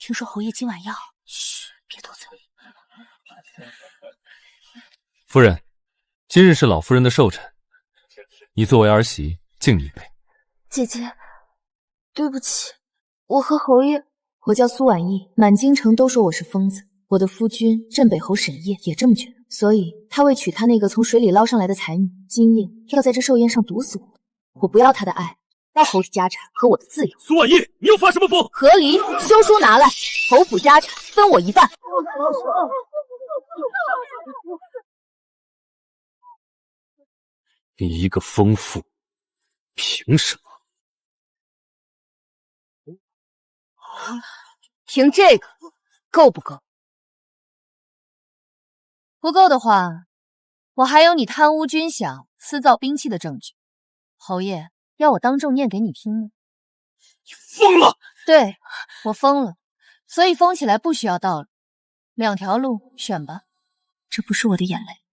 听说侯爷今晚要……嘘，别多嘴。夫人，今日是老夫人的寿辰，你作为儿媳，敬你一杯。姐姐，对不起，我和侯爷……我叫苏婉意，满京城都说我是疯子。我的夫君镇北侯沈烨也这么觉得，所以他为娶他那个从水里捞上来的才女，今夜要在这寿宴上毒死我。我不要他的爱，要侯府家产和我的自由。苏婉意，你又发什么疯？和离，休书拿来，侯府家产分我一半。你一个疯妇，凭什么？凭这个够不够？不够的话，我还有你贪污军饷、私造兵器的证据。侯爷要我当众念给你听吗？你疯了！对，我疯了，所以疯起来不需要道理。两条路选吧。这不是我的眼泪，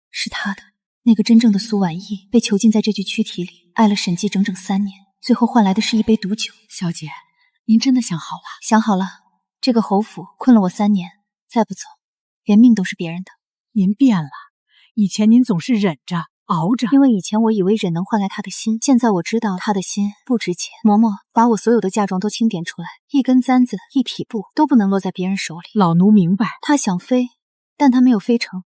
是他的。那个真正的苏婉意被囚禁在这具躯体里，爱了沈寂整整3年，最后换来的是一杯毒酒。小姐，您真的想好了？想好了。这个侯府困了我3年，再不走，连命都是别人的。您变了，以前您总是忍着熬着，因为以前我以为忍能换来他的心，现在我知道他的心不值钱。嬷嬷把我所有的嫁妆都清点出来，一根簪子、一匹布都不能落在别人手里。老奴明白。他想飞，但他没有飞成。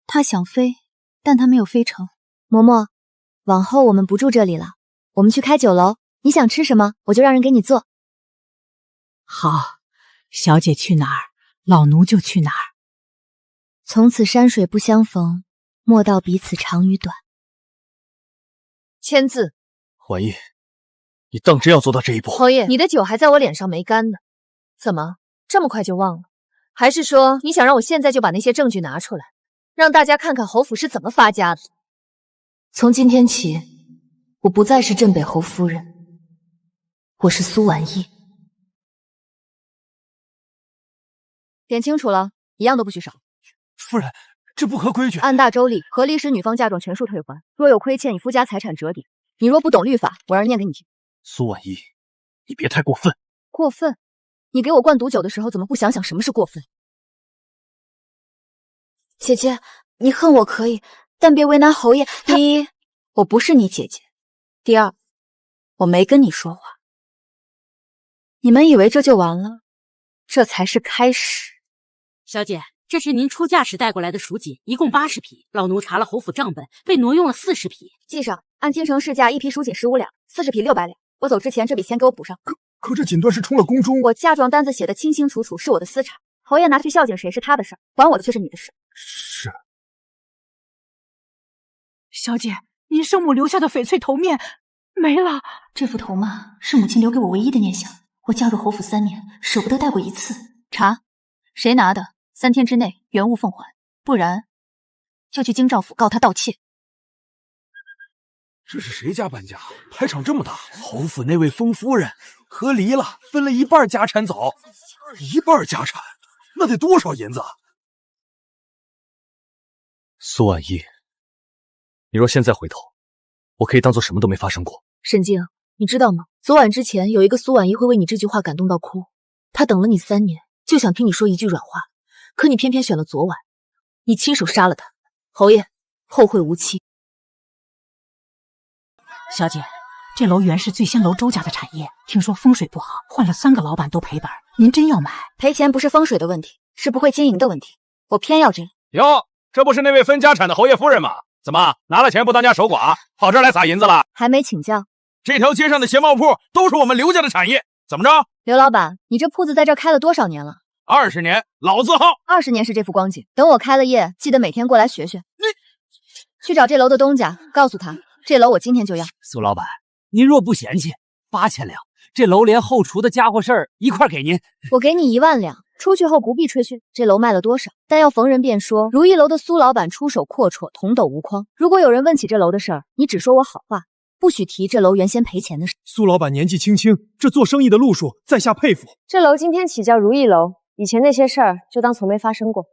他想飞，但他没有飞成。嬷嬷，往后我们不住这里了，我们去开酒楼。你想吃什么，我就让人给你做。好，小姐去哪儿，老奴就去哪儿。从此山水不相逢，莫道彼此长与短。签字。婉意，你当真要做到这一步？侯爷，你的酒还在我脸上没干呢，怎么这么快就忘了？还是说你想让我现在就把那些证据拿出来，让大家看看侯府是怎么发家的？从今天起，我不再是镇北侯夫人，我是苏婉意。点清楚了，一样都不许少。夫人，这不合规矩。按大周例，合离时女方嫁妆全数退还，若有亏欠，以夫家财产折抵。你若不懂律法，我让人念给你听。苏婉意，你别太过分。过分？你给我灌毒酒的时候，怎么不想想什么是过分？姐姐，你恨我可以，但别为难侯爷。第一，我不是你姐姐；第二，我没跟你说话。你们以为这就完了？这才是开始。小姐，这是您出嫁时带过来的赎锦，一共80匹。老奴查了侯府账本，被挪用了40匹。记上，按京城市价，1匹赎锦15两，40匹600两。我走之前，这笔钱给我补上。可这锦缎是充了宫中，我嫁妆单子写的清清楚楚，是我的私产。侯爷拿去孝敬谁是他的事，还我的却是你的事。是。小姐，您生母留下的翡翠头面没了。这副头马是母亲留给我唯一的念想。我嫁入侯府3年，舍不得戴过一次。查，谁拿的？3天之内原物奉还，不然就去京兆府告他盗窃。这是谁家搬家？排场这么大，侯府那位封夫人和离了，分了一半家产走。一半家产，那得多少银子？苏婉意，你若现在回头，我可以当做什么都没发生过。沈静，你知道吗？昨晚之前有一个苏婉意会为你这句话感动到哭，她等了你3年，就想听你说一句软话，可你偏偏选了昨晚，你亲手杀了她。侯爷，后会无期。小姐，这楼原是醉仙楼周家的产业，听说风水不好，换了3个老板都赔本。您真要买？赔钱不是风水的问题，是不会经营的问题。我偏要这个。哟，这不是那位分家产的侯爷夫人吗？怎么拿了钱不当家守寡，跑这儿来撒银子了？还没请教。这条街上的鞋帽铺都是我们刘家的产业，怎么着？刘老板，你这铺子在这儿开了多少年了？20年，老字号。20年是这副光景，等我开了业，记得每天过来学学。你去找这楼的东家，告诉他这楼我今天就要。苏老板，您若不嫌弃，8000两，这楼连后厨的家伙事儿一块给您。我给你1万两，出去后不必吹嘘这楼卖了多少，但要逢人便说如意楼的苏老板出手阔绰，同斗无匡。如果有人问起这楼的事儿，你只说我好话，不许提这楼原先赔钱的事。苏老板年纪轻轻，这做生意的路数，在下佩服。这楼今天起叫如意楼，以前那些事儿就当从没发生过。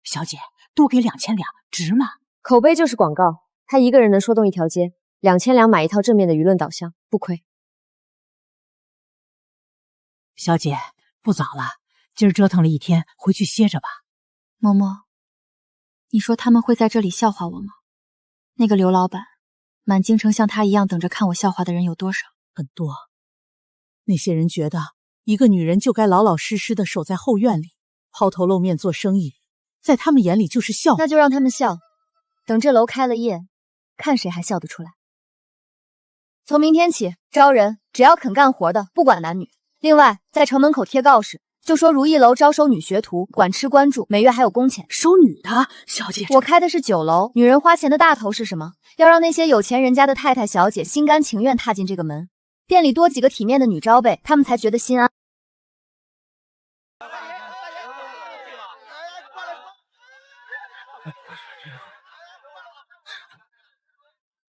小姐，多给2000两，值吗？口碑就是广告，他一个人能说动一条街。2000两买一套正面的舆论导向，不亏。小姐，不早了，今儿折腾了一天，回去歇着吧。嬷嬷，你说他们会在这里笑话我吗？那个刘老板，满京城像他一样等着看我笑话的人有多少？很多。那些人觉得一个女人就该老老实实的守在后院里，抛头露面做生意，在他们眼里就是笑话。那就让他们笑，等这楼开了业，看谁还笑得出来。从明天起招人，只要肯干活的，不管男女。另外，在城门口贴告示，就说如意楼招收女学徒，管吃管住，每月还有工钱。收女的，小姐，我开的是酒楼，女人花钱的大头是什么？要让那些有钱人家的太太小姐心甘情愿踏进这个门，店里多几个体面的女招辈，他们才觉得心安。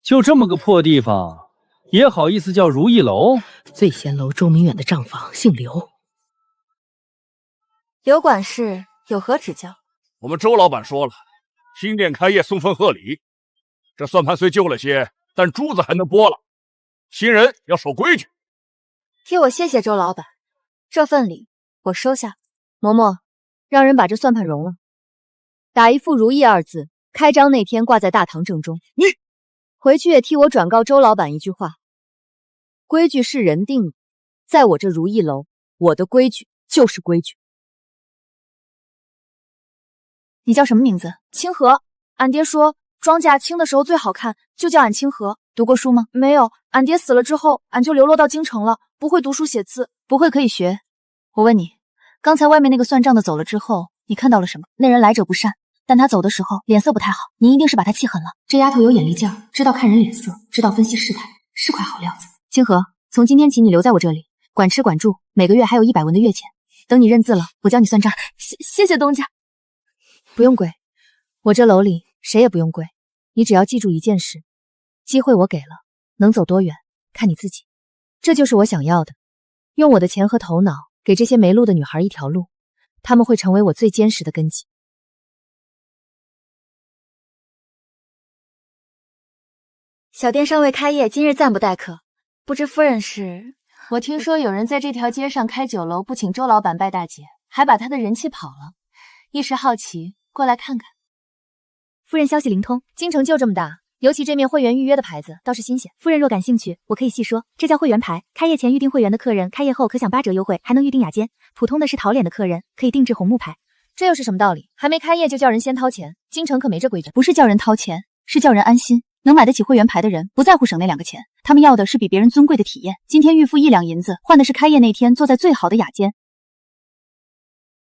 就这么个破地方，也好意思叫如意楼？醉仙楼周明远的账房姓刘。刘管事有何指教？我们周老板说了，新店开业送份贺礼。这算盘虽旧了些，但珠子还能拨了。新人要守规矩。替我谢谢周老板，这份礼我收下。嬷嬷，让人把这算盘融了，打一副如意二字，开张那天挂在大堂正中。你回去也替我转告周老板一句话：规矩是人定的，在我这如意楼，我的规矩就是规矩。你叫什么名字？清河。俺爹说庄稼清的时候最好看，就叫俺清河。读过书吗？没有，俺爹死了之后，俺就流落到京城了，不会读书写字。不会可以学。我问你，刚才外面那个算账的走了之后，你看到了什么？那人来者不善，但他走的时候脸色不太好，你一定是把他气狠了。这丫头有眼力劲儿，知道看人脸色，知道分析事态，是块好料子。清河，从今天起你留在我这里，管吃管住，每个月还有100文的月钱。等你认字了，我教你算账。谢谢东家。不用跪，我这楼里谁也不用跪，你只要记住一件事，机会我给了，能走多远看你自己。这就是我想要的，用我的钱和头脑给这些没路的女孩一条路，她们会成为我最坚实的根基。小店尚未开业，今日暂不待客。不知夫人是？我听说有人在这条街上开酒楼，不请周老板拜大姐，还把他的人气跑了，一时好奇，过来看看。夫人消息灵通，京城就这么大，尤其这面会员预约的牌子倒是新鲜。夫人若感兴趣，我可以细说。这叫会员牌，开业前预定会员的客人，开业后可享8折优惠，还能预定雅间。普通的是桃脸的客人，可以定制红木牌。这又是什么道理？还没开业就叫人先掏钱？京城可没这规矩。不是叫人掏钱，是叫人安心。能买得起会员牌的人，不在乎省那2个钱，他们要的是比别人尊贵的体验。今天预付1两银子，换的是开业那天坐在最好的雅间。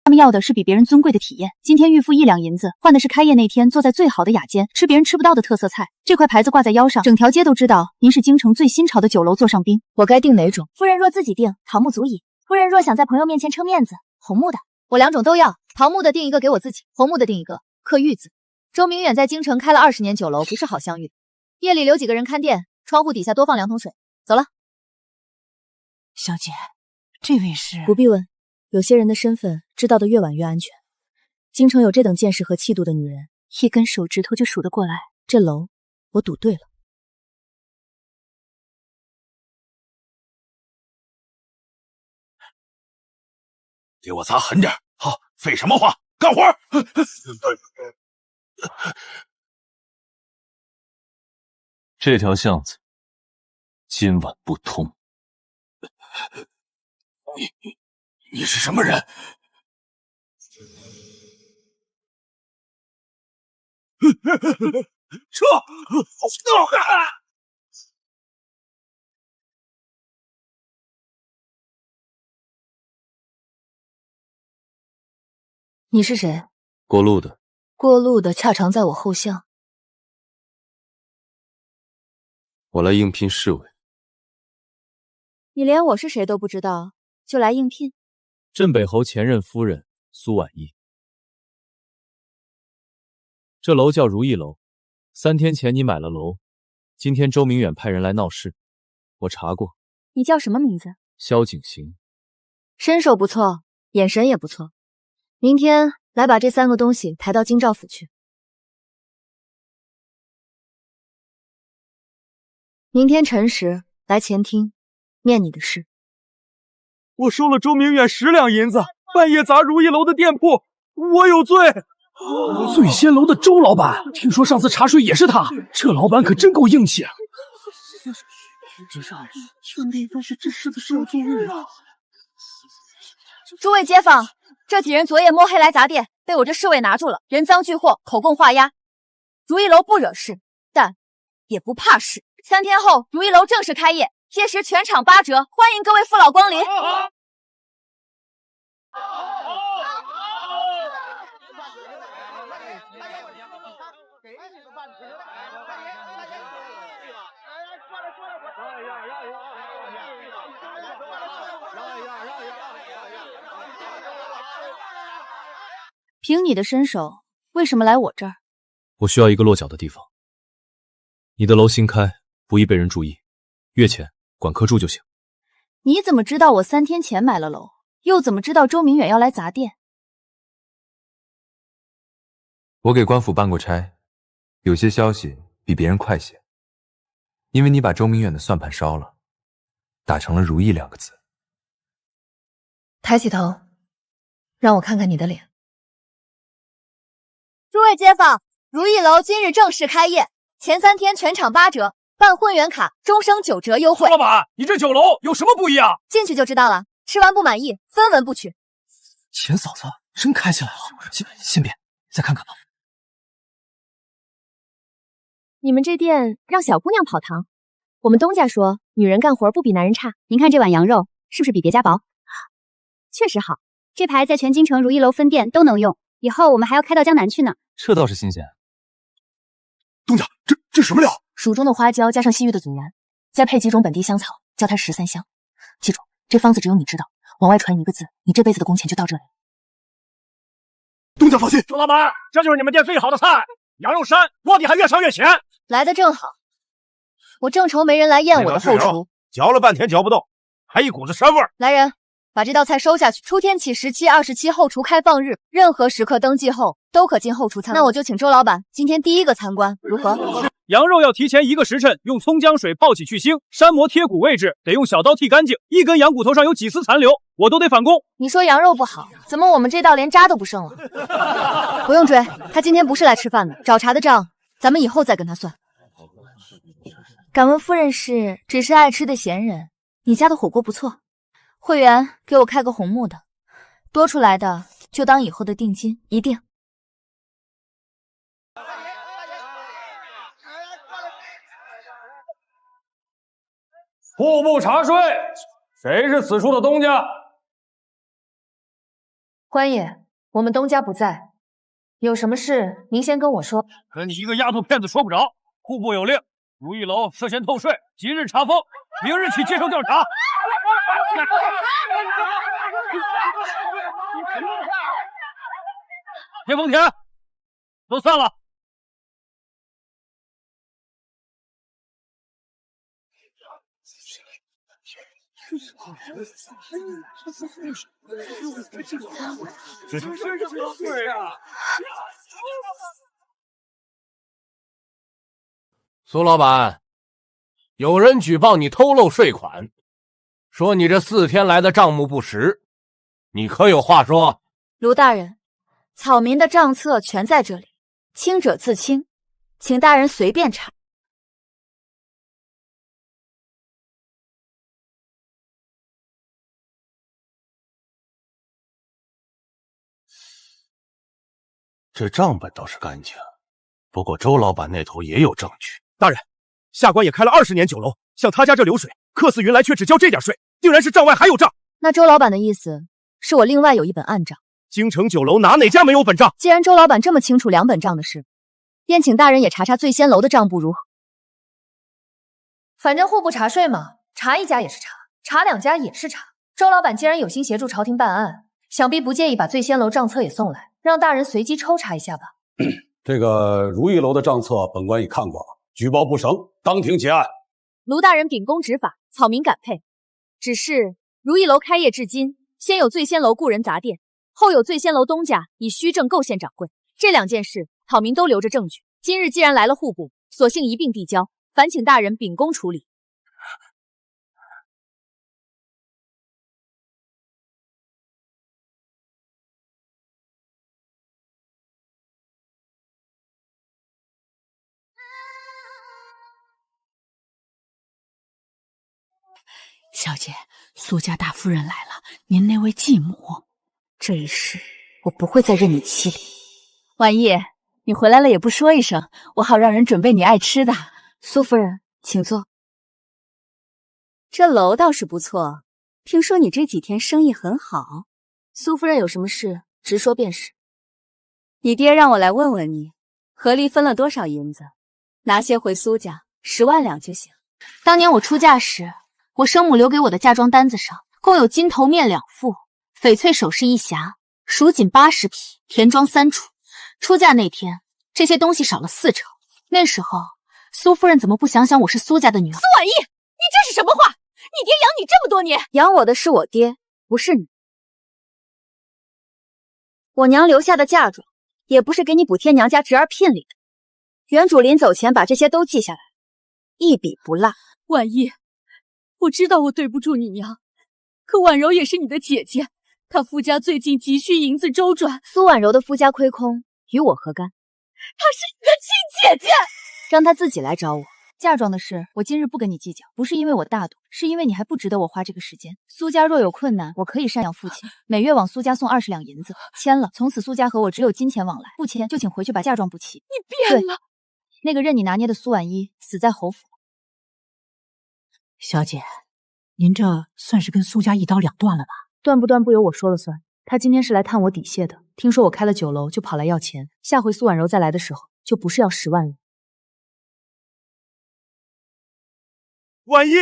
他们要的是比别人尊贵的体验。今天预付1两银子，换的是开业那天坐在最好的雅间，吃别人吃不到的特色菜。这块牌子挂在腰上，整条街都知道您是京城最新潮的酒楼座上宾。我该订哪种？夫人若自己订，桃木足矣。夫人若想在朋友面前撑面子，红木的。我2种都要，桃木的订一个给我自己，红木的订一个，刻玉字。周明远在京城开了20年酒楼，不是好相遇的。夜里留几个人看店，窗户底下多放2桶水。走了。小姐，这位是？不必问，有些人的身份知道的越晚越安全。京城有这等见识和气度的女人，一根手指头就数得过来。这楼我赌对了。给我砸狠点！好，废什么话，干活！这条巷子今晚不通。你是什么人？撤！你是谁？过路的。过路的恰常在我后巷。我来应聘侍卫。你连我是谁都不知道，就来应聘？镇北侯前任夫人苏婉意。这楼叫如意楼，3天前你买了楼，今天周明远派人来闹事，我查过。你叫什么名字？萧景行。身手不错，眼神也不错。明天来把这3个东西抬到京兆府去。明天辰时来前厅念你的事。我收了周明远10两银子，半夜砸如意楼的店铺，我有罪。醉仙楼的周老板，听说上次查税也是他，这老板可真够硬气啊！这内分是这事的受助日啊！诸位街坊，这几人昨夜摸黑来砸店，被我这侍卫拿住了，人赃俱获，口供画押。如意楼不惹事，但也不怕事。3天后，如意楼正式开业，届时全场8折，欢迎各位父老光临。凭你的身手，为什么来我这儿？我需要一个落脚的地方。你的楼新开，不易被人注意，月前管客住就行。你怎么知道我3天前买了楼？又怎么知道周明远要来砸店？我给官府办过差，有些消息比别人快些。因为你把周明远的算盘烧了，打成了如意2个字。抬起头，让我看看你的脸。诸位街坊，如意楼今日正式开业，前3天全场8折，办会员卡终生9折优惠。老板，你这酒楼有什么不一样？进去就知道了，吃完不满意，分文不取。钱嫂子真开起来了，先别，再看看吧。你们这店让小姑娘跑堂，我们东家说女人干活不比男人差。您看这碗羊肉是不是比别家薄？确实好，这牌在全京城如意楼分店都能用，以后我们还要开到江南去呢。这倒是新鲜。东家，这什么料？蜀中的花椒加上西域的祖然，再配几种本地香草，叫它13香。记住，这方子只有你知道，往外传一个字，你这辈子的工钱就到这里。东家放心，周老板，这就是你们店最好的菜，羊肉膻，锅底还越上越咸。来的正好，我正愁没人来验我的后厨，嚼了半天嚼不动，还一股子膻味儿。来人，把这道菜收下去。出天启17、27后厨开放日，任何食客登记后都可进后厨参观。那我就请周老板今天第一个参观，如何？羊肉要提前1个时辰，用葱姜水泡起去腥，山磨贴骨位置得用小刀剔干净，一根羊骨头上有几丝残留，我都得返工。你说羊肉不好，怎么我们这道连渣都不剩了？不用追，他今天不是来吃饭的，找茬的账咱们以后再跟他算。敢问夫人只是爱吃的闲人？你家的火锅不错，会员给我开个红木的，多出来的就当以后的定金，一定。户部查税，谁是此处的东家？官爷，我们东家不在，有什么事您先跟我说。跟你一个丫头片子说不着。户部有令，如意楼涉嫌偷税，即日查封，明日起接受调查。田丰田，都散了。苏老板，有人举报你偷漏税款，说你这4天来的账目不实，你可有话说？卢大人，草民的账册全在这里，清者自清，请大人随便查。这账本倒是干净，不过周老板那头也有证据。大人，下官也开了20年酒楼，像他家这流水，客似云来，却只交这点税，定然是账外还有账。那周老板的意思是我另外有一本暗账？京城酒楼哪家没有本账？既然周老板这么清楚2本账的事，便请大人也查查醉仙楼的账簿如何？反正户部查税嘛，查1家也是查，查2家也是查。周老板既然有心协助朝廷办案，想必不介意把醉仙楼账册也送来，让大人随机抽查一下吧。这个如意楼的账册，本官已看过了，举报不成，当庭结案。卢大人秉公执法，草民感佩。只是如意楼开业至今，先有醉仙楼雇人砸店，后有醉仙楼东家以虚证构陷掌柜，这2件事，草民都留着证据。今日既然来了户部，索性一并递交，烦请大人秉公处理。小姐，苏家大夫人来了，您那位继母。这一世，我不会再任你欺凌。婉意，你回来了也不说一声，我好让人准备你爱吃的。苏夫人，请坐。这楼倒是不错，听说你这几天生意很好。苏夫人有什么事，直说便是。你爹让我来问问你，和离分了多少银子？拿些回苏家，10万两就行。当年我出嫁时，我生母留给我的嫁妆单子上，共有金头面2副，翡翠首饰1匣，蜀锦80匹，田庄3处。出嫁那天，这些东西少了4成。那时候，苏夫人怎么不想想我是苏家的女儿？苏婉意，你这是什么话？你爹养你这么多年，养我的是我爹，不是你。我娘留下的嫁妆，也不是给你补贴娘家侄儿聘礼的。原主临走前把这些都记下来，一笔不落。婉意，我知道我对不住你娘，可婉柔也是你的姐姐，她夫家最近急需银子周转。苏婉柔的夫家亏空，与我何干？她是你的亲姐姐，让她自己来找我。嫁妆的事，我今日不跟你计较，不是因为我大度，是因为你还不值得我花这个时间。苏家若有困难，我可以赡养父亲，每月往苏家送20两银子，签了，从此苏家和我只有金钱往来；不签，就请回去把嫁妆补齐。你变了。那个任你拿捏的苏婉一死在侯府。小姐，您这算是跟苏家一刀两断了吧？断不断不由我说了算。他今天是来探我底细的，听说我开了酒楼，就跑来要钱。下回苏婉柔再来的时候，就不是要10万了。婉意，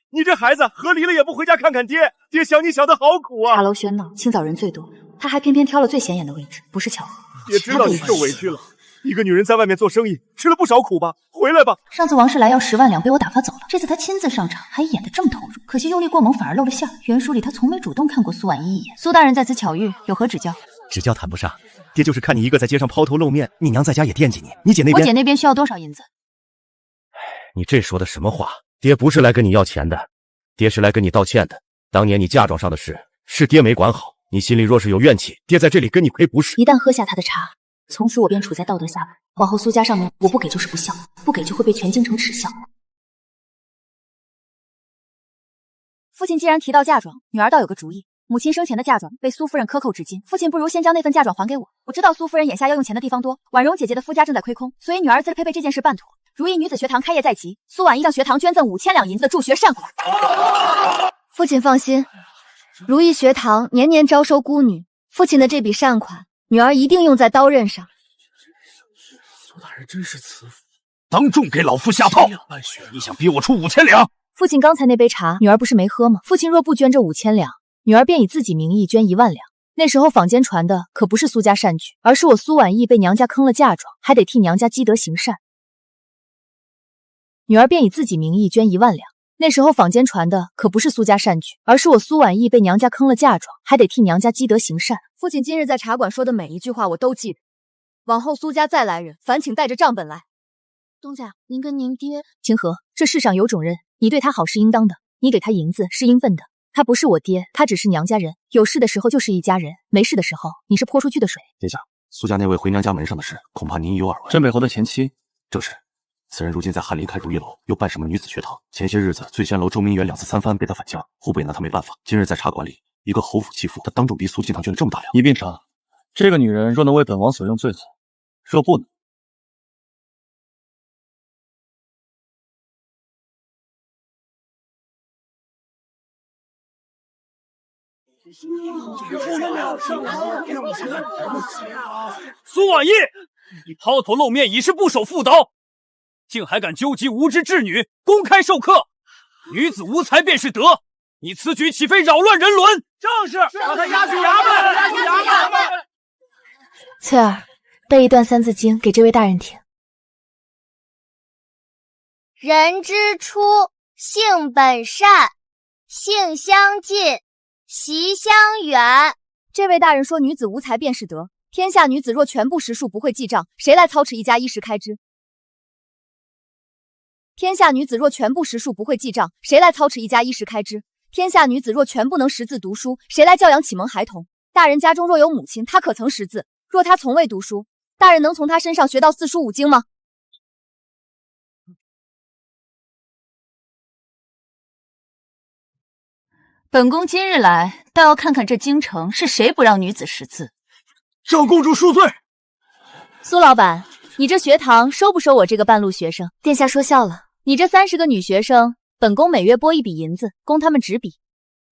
你这孩子和离了也不回家看看爹，爹想你想的好苦啊！茶楼喧闹，清早人最多，他还偏偏挑了最显眼的位置，不是巧合。爹知道你受委屈了，一个女人在外面做生意，吃了不少苦吧？回来吧。上次王氏来要10万两，被我打发走了。这次他亲自上场，还演得这么投入，可惜用力过猛，反而露了馅。原书里他从没主动看过苏婉一一眼。苏大人在此巧遇，有何指教？指教谈不上，爹就是看你一个在街上抛头露面，你娘在家也惦记你。你姐那边，我姐那边需要多少银子？你这说的什么话？爹不是来跟你要钱的，爹是来跟你道歉的。当年你嫁妆上的事，是爹没管好，你心里若是有怨气，爹在这里跟你赔不是。一旦喝下他的茶，从此我便处在道德下位。往后苏家上门，我不给就是不孝，不给就会被全京城耻笑。父亲既然提到嫁妆，女儿倒有个主意。母亲生前的嫁妆被苏夫人克扣至今，父亲不如先将那份嫁妆还给我。我知道苏夫人眼下要用钱的地方多，婉容姐姐的夫家正在亏空，所以女儿自配备这件事办妥。如意女子学堂开业在即，苏婉一向学堂捐赠5000两银子的助学善款。父亲放心，如意学堂年年招收孤女，父亲的这笔善款，女儿一定用在刀刃上。苏大人真是慈父，当众给老夫下套！你想逼我出5000两？父亲刚才那杯茶，女儿不是没喝吗？父亲若不捐这5000两，女儿便以自己名义捐1万两。那时候坊间传的可不是苏家善举，而是我苏婉意被娘家坑了嫁妆，还得替娘家积德行善。女儿便以自己名义捐1万两。那时候坊间传的可不是苏家善举，而是我苏婉意被娘家坑了嫁妆，还得替娘家积德行善。父亲今日在茶馆说的每一句话我都记得，往后苏家再来人，烦请带着账本来。东家，您跟您爹……清河，这世上有种人，你对他好是应当的，你给他银子是应分的。他不是我爹，他只是娘家人，有事的时候就是一家人，没事的时候你是泼出去的水。殿下，苏家那位回娘家门上的事，恐怕您已有耳闻。镇北侯的前妻，正是。此人如今在翰林开如意楼，又办什么女子学堂。前些日子醉仙楼周明远2次3番被他反将，户部也拿他没办法。今日在茶馆里，一个侯府弃妇，他当众逼苏进堂捐了这么大两。一并查，这个女人若能为本王所用最好，若不能，苏婉意，你抛头露面已是不守妇道，竟还敢纠集无知稚女，公开授课，女子无才便是德，你此举岂非扰乱人伦？正是，让他押去衙门，押去衙门。翠儿，背一段《三字经》给这位大人听。人之初，性本善，性相近，习相远。这位大人说女子无才便是德，天下女子若全部识数不会记账，谁来操持一家衣食开支？天下女子若全部识数不会记账，谁来操持一家衣食开支？天下女子若全不能识字读书，谁来教养启蒙孩童？大人家中若有母亲，她可曾识字？若她从未读书，大人能从她身上学到四书五经吗？本宫今日来，倒要看看这京城是谁不让女子识字。长公主恕罪。苏老板，你这学堂收不收我这个半路学生？殿下说笑了，你这30个女学生，本宫每月拨一笔银子，供他们执笔。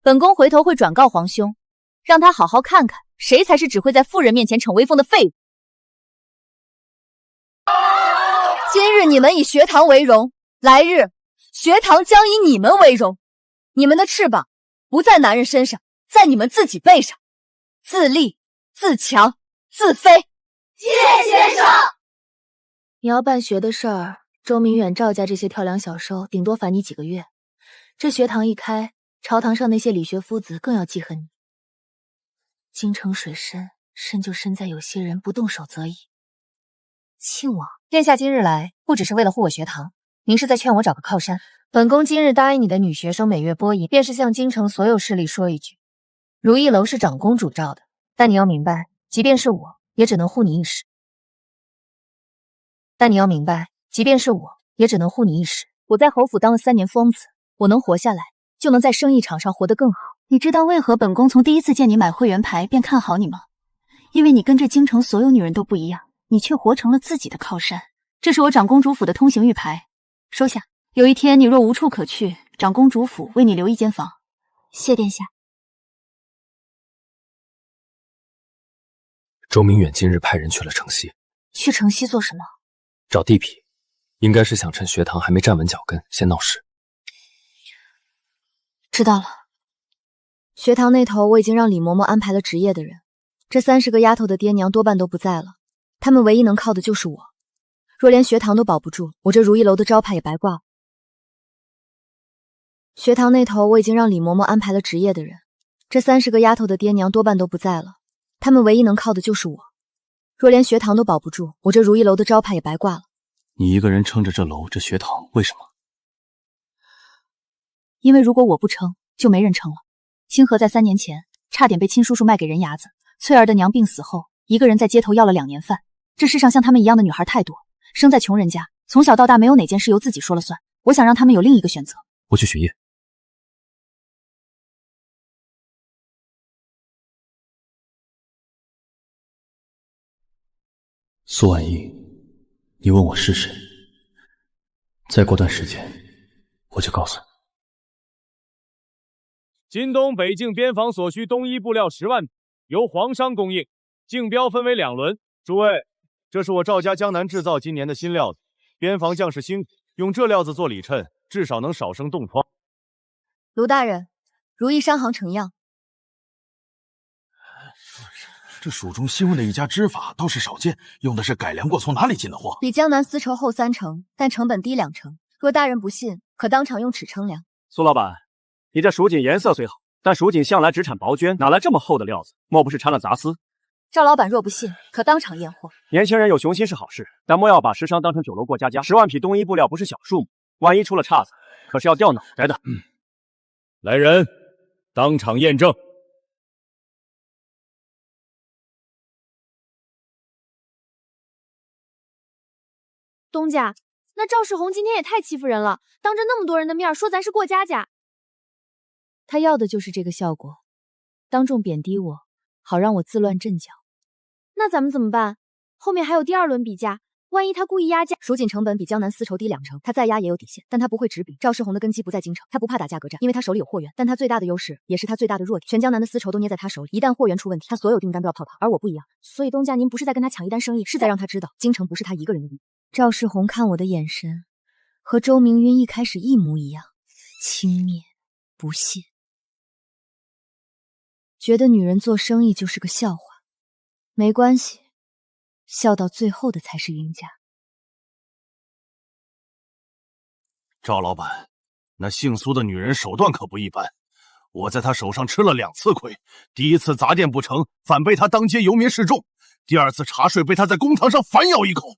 本宫回头会转告皇兄，让他好好看看谁才是只会在妇人面前逞威风的废物。今日你们以学堂为荣，来日学堂将以你们为荣。你们的翅膀不在男人身上，在你们自己背上，自立、自强、自飞。谢先生。你要办学的事儿，周明远、赵家这些跳梁小收，顶多罚你几个月。这学堂一开，朝堂上那些理学夫子更要记恨你。京城水深，深就深在有些人不动手则已。庆王，殿下今日来，不只是为了护我学堂，您是在劝我找个靠山。本宫今日答应你的女学生每月拨银，便是向京城所有势力说一句：如意楼是长公主罩的，但你要明白，即便是我，也只能护你一时。我在侯府当了3年疯子，我能活下来，就能在生意场上活得更好。你知道为何本宫从第一次见你买会员牌便看好你吗？因为你跟这京城所有女人都不一样，你却活成了自己的靠山。这是我长公主府的通行玉牌，收下。有一天你若无处可去，长公主府为你留一间房。谢殿下。周明远今日派人去了城西。去城西做什么？找地痞，应该是想趁学堂还没站稳脚跟，先闹事。知道了。学堂那头我已经让李嬷嬷安排了值夜的人，这30个丫头的爹娘多半都不在了，他们唯一能靠的就是我。若连学堂都保不住，我这如意楼的招牌也白挂了。学堂那头我已经让李嬷嬷安排了值夜的人，这30个丫头的爹娘多半都不在了，他们唯一能靠的就是我。若连学堂都保不住，我这如意楼的招牌也白挂了。你一个人撑着这楼，这学堂，为什么？因为如果我不撑，就没人撑了。清河在3年前差点被亲叔叔卖给人牙子，翠儿的娘病死后，一个人在街头要了2年饭。这世上像他们一样的女孩太多，生在穷人家，从小到大没有哪件事由自己说了算。我想让他们有另一个选择。我去学业。苏婉意，你问我是谁？再过段时间，我就告诉你。今冬北境边防所需冬衣布料10万匹，由皇商供应，竞标分为2轮。诸位，这是我赵家江南制造今年的新料子，边防将士辛苦，用这料子做里衬，至少能少生冻疮。卢大人，如意商行呈样。这蜀中新问的一家织法倒是少见，用的是改良过从哪里进的货？比江南丝绸厚3成，但成本低2成。若大人不信，可当场用尺称量。苏老板，你这蜀锦颜色虽好，但蜀锦向来只产薄绢，哪来这么厚的料子？莫不是掺了杂丝？赵老板若不信，可当场验货。年轻人有雄心是好事，但莫要把时商当成酒楼过家家。10万匹冬衣布料不是小数目，万一出了岔子，可是要掉脑袋的。来人，当场验证。东家，那赵世宏今天也太欺负人了，当着那么多人的面说咱是过家家。他要的就是这个效果，当众贬低我，好让我自乱阵脚。那咱们怎么办？后面还有第2轮比价，万一他故意压价，蜀锦成本比江南丝绸低2成，他再压也有底线，但他不会直比。赵世宏的根基不在京城，他不怕打价格战，因为他手里有货源，但他最大的优势也是他最大的弱点，全江南的丝绸都捏在他手里，一旦货源出问题，他所有订单都要泡汤，而我不一样。所以东家，您不是在跟他抢一单生意，是在让他知道京城不是他一个人的赢。赵世宏看我的眼神和周明云一开始一模一样，轻蔑、不屑，觉得女人做生意就是个笑话。没关系，笑到最后的才是赢家。赵老板，那姓苏的女人手段可不一般，我在她手上吃了2次亏。第一次砸店不成，反被她当街游民示众；第2次茶税被她在公堂上反咬一口。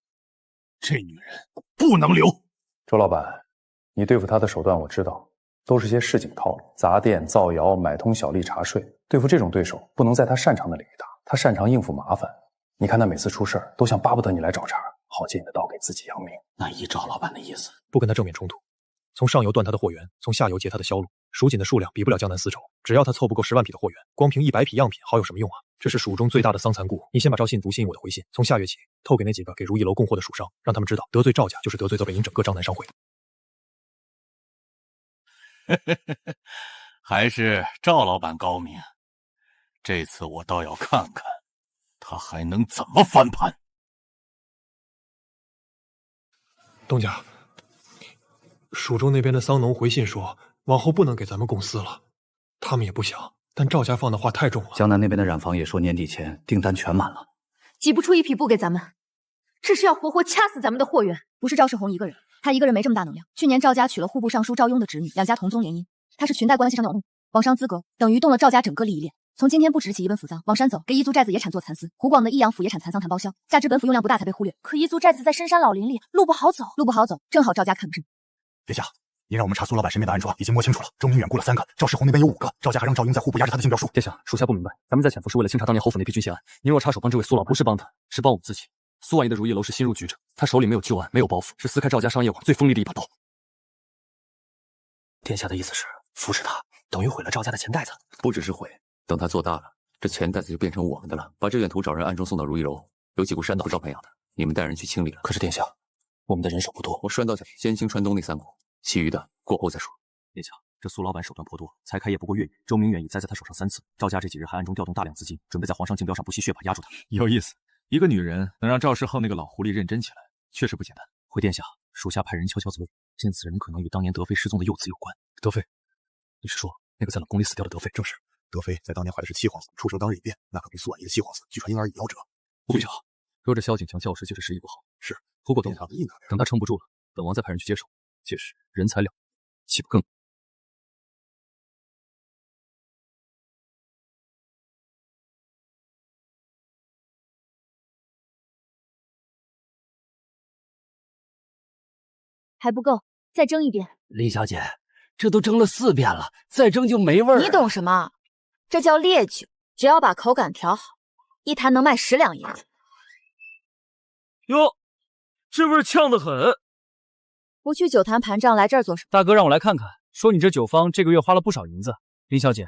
这女人不能留。周老板，你对付他的手段我知道，都是些市井套路，砸店、造谣、买通小利、查税。对付这种对手，不能在他擅长的领域打，他擅长应付麻烦。你看他每次出事儿，都像巴不得你来找茬，好借你的刀给自己扬名。那依赵老板的意思，不跟他正面冲突，从上游断他的货源，从下游截他的销路。蜀锦的数量比不了江南丝绸，只要他凑不够10万匹的货源，光凭100匹样品好有什么用啊？这是蜀中最大的桑蚕顾，你先把赵信读信我的回信，从下月起透给那几个给如意楼供货的蜀商，让他们知道得罪赵家就是得罪北营整个张南商会。还是赵老板高明，这次我倒要看看他还能怎么翻盘。东家，蜀中那边的桑农回信说，往后不能给咱们公司了，他们也不想，但赵家放的话太重了。江南那边的染坊也说年底前订单全满了，挤不出一匹布给咱们，这是要活活掐死咱们的货源。不是赵世宏一个人，他一个人没这么大能量。去年赵家娶了户部尚书赵雍的侄女，两家同宗联姻，他是裙带关系上的扰动，网商资格等于动了赵家整个利益链。从今天不止起一本府赃，往山走，给彝族寨子也产做蚕丝。湖广的益阳府也产蚕桑檀包销，价值本府用量不大才被忽略。可彝族寨子在深山老林里，路不好走，正好赵家看不上。殿下，您让我们查苏老板身边的暗桩，已经摸清楚了。周明远雇了3个，赵世宏那边有5个，赵家还让赵英在户部压着他的竞标书。殿下，属下不明白，咱们在潜伏是为了清查当年侯府那批军械案，您若插手帮这位苏老，不是帮他，是帮我们自己。苏婉仪的如意楼是新入局者，他手里没有旧案，没有包袱，是撕开赵家商业网最锋利的一把刀。殿下的意思是扶持他，等于毁了赵家的钱袋子。不只是毁，等他做大了，这钱袋子就变成我们的了。把这卷图找人暗中送到如意楼，有几股山道是赵培养的，你们带人去清理了。可是殿下，我们的人手不多，我拴到先清川东那3股，其余的过后再说。殿下，这苏老板手段颇多，才开业不过月余，周明远已栽在他手上3次。赵家这几日还暗中调动大量资金，准备在皇上竞标上不惜血把压住他。有意思，一个女人能让赵世浩那个老狐狸认真起来，确实不简单。回殿下，属下派人悄悄走，见此人可能与当年德妃失踪的幼子有关。德妃，你是说那个在冷宫里死掉的德妃？正是，德妃在当年怀的是七皇子，出生当日已变，那可比苏婉仪的七皇子据传婴儿已夭折。不巧，若这萧景强教师确实时宜不好。是，不过等他撑不住了，本王再派人去接手。届时人才了，岂不更？还不够，再蒸一遍。林小姐，这都蒸了4遍了，再蒸就没味儿了。你懂什么？这叫烈酒，只要把口感调好，一坛能卖10两银子。哟，这味儿呛得很。不去酒坛盘账，来这儿做什么？大哥让我来看看，说你这酒坊这个月花了不少银子。林小姐，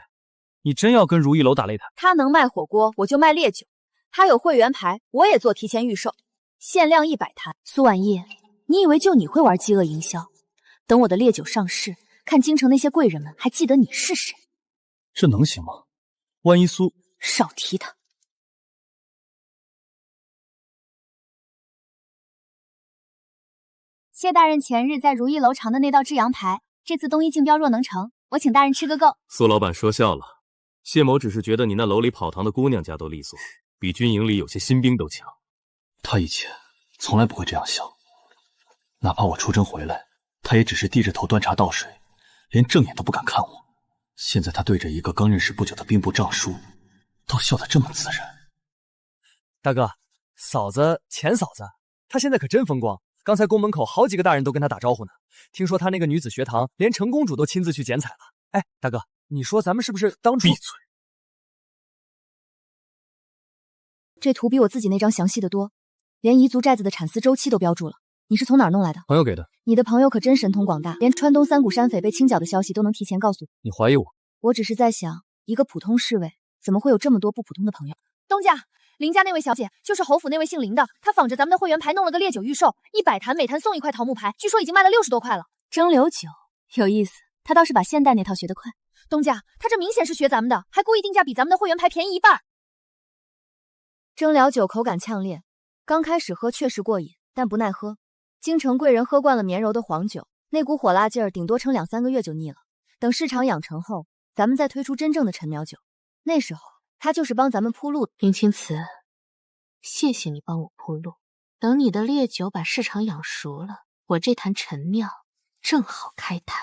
你真要跟如意楼打擂台？他能卖火锅，我就卖烈酒。他有会员牌，我也做提前预售，限量100坛。苏婉仪，你以为就你会玩饥饿营销？等我的烈酒上市，看京城那些贵人们还记得你是谁。这能行吗？万一苏……少提他。谢大人前日在如意楼尝的那道至阳牌，这次东一竞标若能成，我请大人吃个够。苏老板说笑了，谢某只是觉得你那楼里跑堂的姑娘家都利索，比军营里有些新兵都强。他以前从来不会这样想，哪怕我出征回来，他也只是低着头端茶倒水，连正眼都不敢看我。现在他对着一个刚认识不久的兵部尚书，都笑得这么自然。大哥，嫂子钱嫂子，她现在可真风光。刚才宫门口好几个大人都跟她打招呼呢。听说她那个女子学堂，连程公主都亲自去剪彩了。哎，大哥，你说咱们是不是当初……闭嘴！这图比我自己那张详细的多，连彝族寨子的产丝周期都标注了。你是从哪儿弄来的？朋友给的。你的朋友可真神通广大，连川东3股山匪被清剿的消息都能提前告诉我。你怀疑我？我只是在想，一个普通侍卫怎么会有这么多不普通的朋友？东家，林家那位小姐就是侯府那位姓林的，她仿着咱们的会员牌弄了个烈酒预售，100坛每坛送1块桃木牌，据说已经卖了60多块了。蒸馏酒有意思，她倒是把现代那套学得快。东家，她这明显是学咱们的，还故意定价比咱们的会员牌便宜1半。蒸馏酒口感呛烈，刚开始喝确实过瘾，但不耐喝。京城贵人喝惯了绵柔的黄酒，那股火辣劲儿顶多撑2、3个月就腻了。等市场养成后，咱们再推出真正的陈苗酒，那时候它就是帮咱们铺路的。林青瓷，谢谢你帮我铺路。等你的烈酒把市场养熟了，我这坛陈苗正好开坛。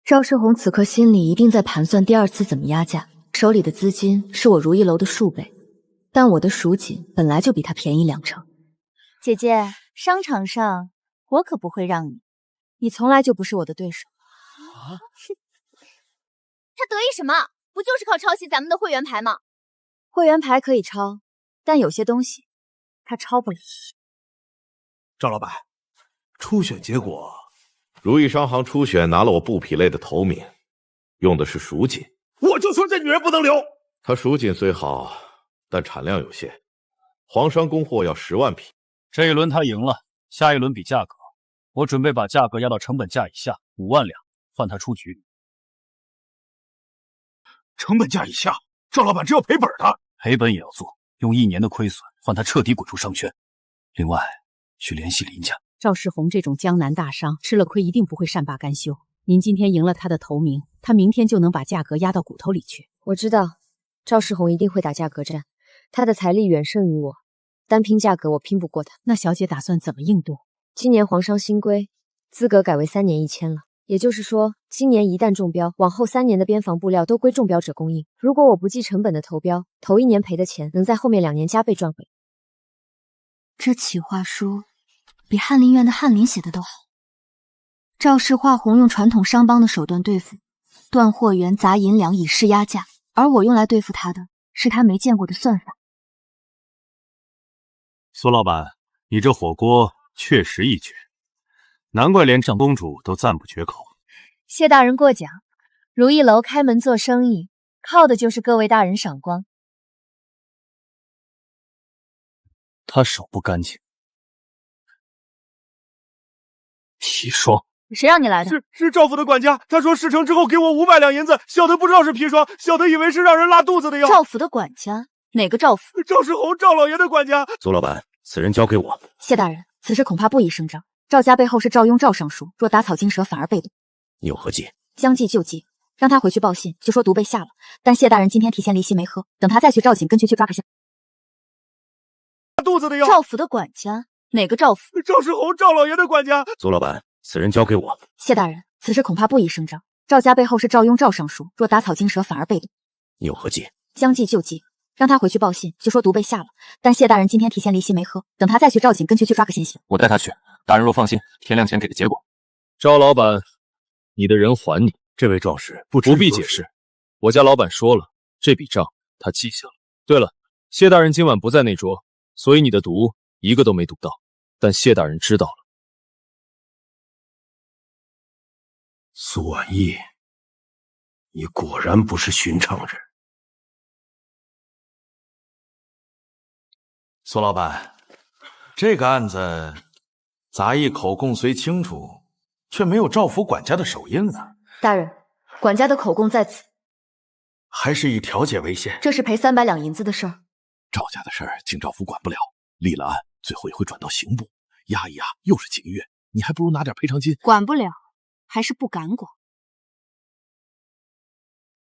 赵世宏此刻心里一定在盘算第2次怎么压价，手里的资金是我如意楼的数倍，但我的蜀锦本来就比他便宜2成。姐姐，商场上我可不会让你，你从来就不是我的对手。他得意什么？不就是靠抄袭咱们的会员牌吗？会员牌可以抄，但有些东西他抄不了。赵老板，初选结果，如意商行初选拿了我布匹类的头名，用的是蜀锦。我就说这女人不能留。它蜀锦虽好，但产量有限，皇商供货要10万匹。这一轮他赢了，下一轮比价格，我准备把价格压到成本价以下5万两，换他出局。成本价以下，赵老板这要赔本的。赔本也要做，用1年的亏损换他彻底滚出商圈。另外，去联系林家。赵世宏这种江南大商，吃了亏一定不会善罢甘休。您今天赢了他的头名，他明天就能把价格压到骨头里去。我知道，赵世宏一定会打价格战，他的财力远胜于我，单拼价格我拼不过他。那小姐打算怎么应对？今年皇商新规，资格改为3年1000了。也就是说，今年一旦中标，往后3年的边防布料都归中标者供应。如果我不计成本的投标，头1年赔的钱能在后面2年加倍赚回。这企划书比翰林院的翰林写的都好。赵氏化红用传统商帮的手段对付，断货源、砸银两以示压价，而我用来对付他的是他没见过的算法。苏老板，你这火锅确实一绝，难怪连长公主都赞不绝口。谢大人过奖，如意楼开门做生意，靠的就是各位大人赏光。他手不干净。砒霜，谁让你来的？是赵府的管家，他说事成之后给我500两银子，小的不知道是砒霜，小的以为是让人拉肚子的药。赵府的管家？哪个赵府？赵世宏，赵老爷的管家。苏老板，此人交给我。谢大人，此事恐怕不宜声张。赵家背后是赵雍赵尚书，若打草惊蛇，反而被动。你有何计？将计就计，让他回去报信，就说毒被下了。但谢大人今天提前离席没喝，等他再去赵锦跟区去抓个下。肚子的药。赵府的管家？哪个赵府？赵世宏，赵老爷的管家。苏老板，此人交给我。谢大人，此事恐怕不宜声张。赵家背后是赵雍赵尚书，若打草惊蛇，反而被动。你有何计？将计就计，让他回去报信，就说毒被下了。但谢大人今天提前离席没喝，等他再去赵锦跟区去抓个现行。我带他去，大人若放心，天亮前给的结果。赵老板，你的人还你。这位壮士不必解释，我家老板说了，这笔账他记下了。对了，谢大人今晚不在那桌，所以你的毒一个都没毒到，但谢大人知道了。苏婉意，你果然不是寻常人。苏老板，这个案子杂役口供虽清楚，却没有赵府管家的手印啊。大人，管家的口供在此，还是以调解为先。这是赔300两银子的事儿。赵家的事儿，经赵府管不了，立了案，最后也会转到刑部，压一压又是几个月，你还不如拿点赔偿金。管不了，还是不敢管。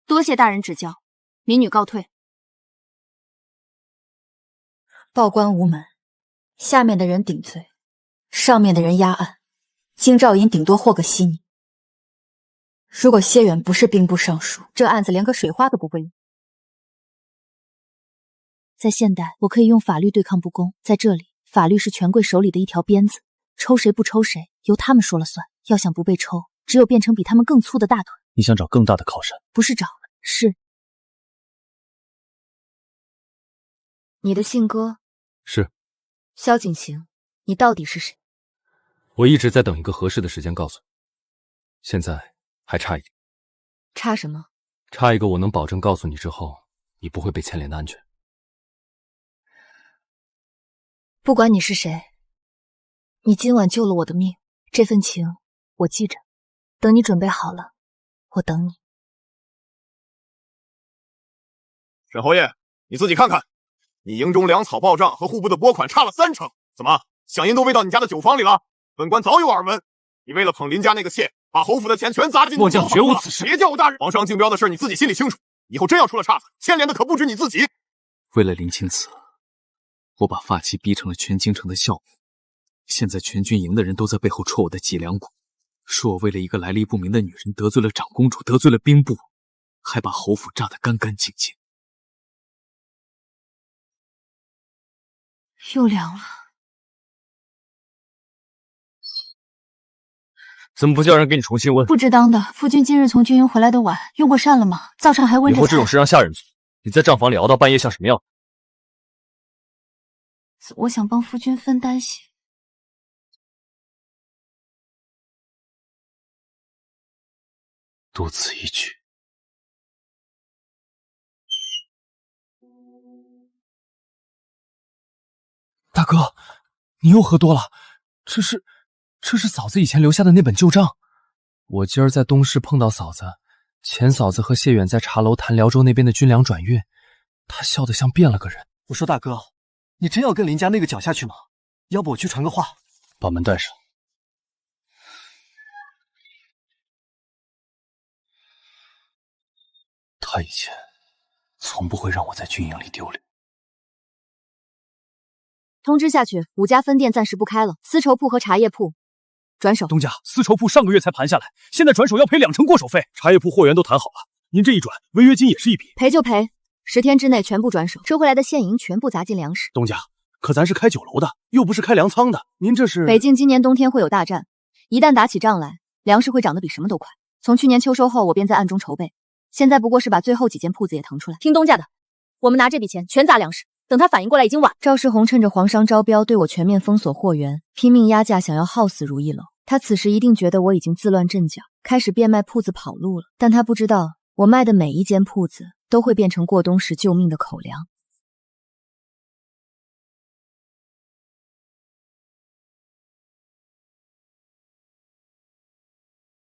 多谢大人指教，民女告退。报官无门，下面的人顶罪，上面的人压案，京兆尹顶多获个稀泥。如果谢远不是兵部尚书，这案子连个水花都不会有。在现代，我可以用法律对抗不公，在这里，法律是权贵手里的一条鞭子，抽谁不抽谁，由他们说了算。要想不被抽，只有变成比他们更粗的大腿。你想找更大的靠山？不是找，是。你的信鸽是。萧景行，你到底是谁？我一直在等一个合适的时间告诉你，现在还差一点。差什么？差一个我能保证告诉你之后，你不会被牵连的安全。不管你是谁，你今晚救了我的命，这份情我记着。等你准备好了，我等你。沈侯爷，你自己看看，你营中粮草报账和户部的拨款差了3成，怎么饷银都喂到你家的酒坊里了？本官早有耳闻，你为了捧林家那个妾，把侯府的钱全砸进。末将绝无此事。别叫我大人！皇上竞标的事你自己心里清楚，以后真要出了岔子，牵连的可不止你自己。为了林青瓷，我把发妻逼成了全京城的笑柄，现在全军营的人都在背后戳我的脊梁骨，说我为了一个来历不明的女人得罪了长公主，得罪了兵部，还把侯府炸得干干净净。又凉了。怎么不叫人给你重新问？不值当的，夫君今日从军营回来的晚，用过膳了吗？早上还温着菜。以后这种事让下人做，你在账房里熬到半夜像什么样？我想帮夫君分担些。多此一举。大哥，你又喝多了，这是嫂子以前留下的那本旧账。我今儿在东市碰到嫂子，前嫂子和谢远在茶楼谈辽州那边的军粮转运，她笑得像变了个人。我说大哥，你真要跟林家那个搅下去吗？要不我去传个话。把门带上。他以前从不会让我在军营里丢脸。通知下去，5家分店暂时不开了，丝绸铺和茶叶铺转手。东家，丝绸铺上个月才盘下来，现在转手要赔2成过手费。茶叶铺货源都谈好了，您这一转，违约金也是一笔。赔就赔，10天之内全部转手，收回来的现银全部砸进粮食。东家，可咱是开酒楼的，又不是开粮仓的，您这是……北境今年冬天会有大战，一旦打起仗来，粮食会涨得比什么都快。从去年秋收后，我便在暗中筹备，现在不过是把最后几间铺子也腾出来。听东家的，我们拿这笔钱全砸粮食。等他反应过来已经晚。赵世宏趁着皇商招标对我全面封锁货源，拼命压价，想要耗死如意楼。他此时一定觉得我已经自乱阵脚，开始变卖铺子跑路了。但他不知道，我卖的每一间铺子都会变成过冬时救命的口粮。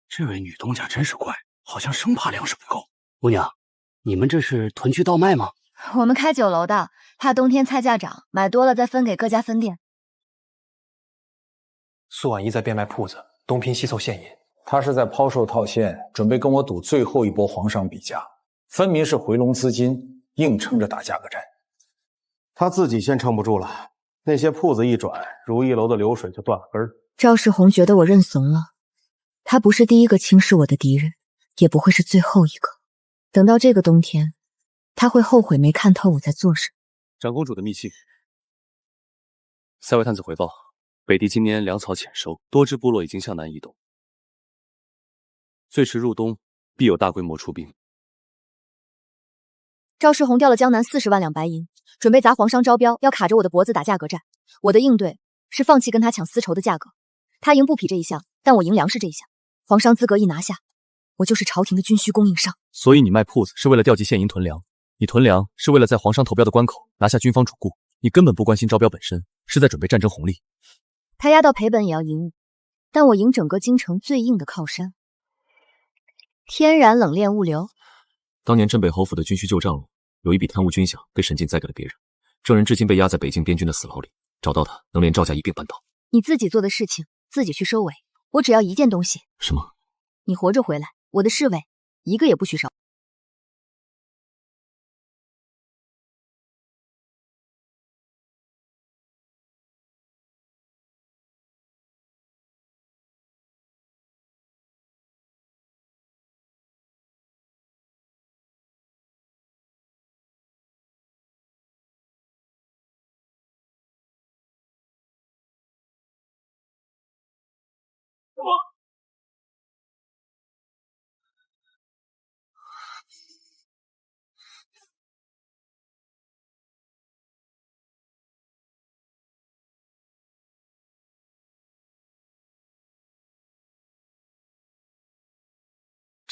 这位女东家真是怪，好像生怕粮食不够。姑娘，你们这是囤去倒卖吗？我们开酒楼的，怕冬天菜价涨，买多了再分给各家分店。苏婉仪在变卖铺子，东拼西凑现银。他是在抛售套现，准备跟我赌最后一波皇商比价，分明是回笼资金，硬撑着打价格战。他自己先撑不住了，那些铺子一转，如意楼的流水就断了根儿。赵世宏觉得我认怂了，他不是第一个轻视我的敌人，也不会是最后一个。等到这个冬天，他会后悔没看透我在做什么。长公主的密信。塞外探子回报，北地今年粮草浅收，多支部落已经向南移动，最迟入冬必有大规模出兵。赵世宏调了江南40万两白银，准备砸皇商招标，要卡着我的脖子打价格战。我的应对是放弃跟他抢丝绸的价格，他赢布匹这一项，但我赢粮食这一项。皇商资格一拿下，我就是朝廷的军需供应商。所以你卖铺子是为了调集现银囤粮，你囤粮是为了在皇商投标的关口拿下军方主顾，你根本不关心招标本身，是在准备战争红利。他压到赔本也要赢我，但我赢整个京城最硬的靠山——天然冷链物流。当年镇北侯府的军需旧账录，有一笔贪污军饷被沈进再给了别人，证人至今被压在北京边军的死牢里，找到他能连赵家一并扳倒。你自己做的事情自己去收尾，我只要一件东西。什么？你活着回来，我的侍卫一个也不许少。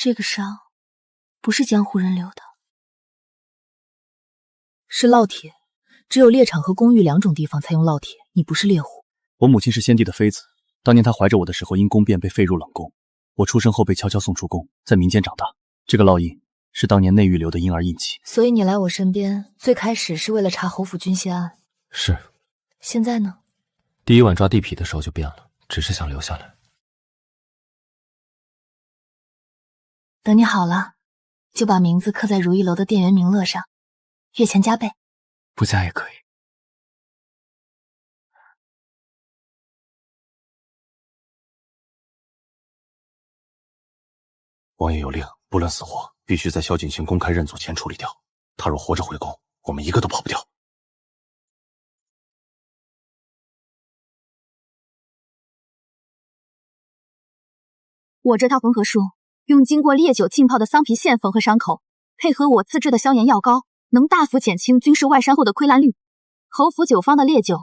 这个伤不是江湖人留的，是烙铁，只有猎场和公寓2种地方才用烙铁。你不是猎户。我母亲是先帝的妃子，当年她怀着我的时候因宫变被废入冷宫，我出生后被悄悄送出宫，在民间长大。这个烙印是当年内狱留的婴儿印记。所以你来我身边，最开始是为了查侯府军械案。是。现在呢？第一晚抓地痞的时候就变了，只是想留下来。等你好了，就把名字刻在如意楼的店员名册上，月钱加倍。不加也可以。王爷有令，不论死活，必须在萧景行公开认祖前处理掉。他若活着回宫，我们一个都跑不掉。我这套缝合术用经过烈酒浸泡的桑皮线缝合伤口，配合我自制的消炎药膏，能大幅减轻军事外伤后的溃烂率。侯府酒方的烈酒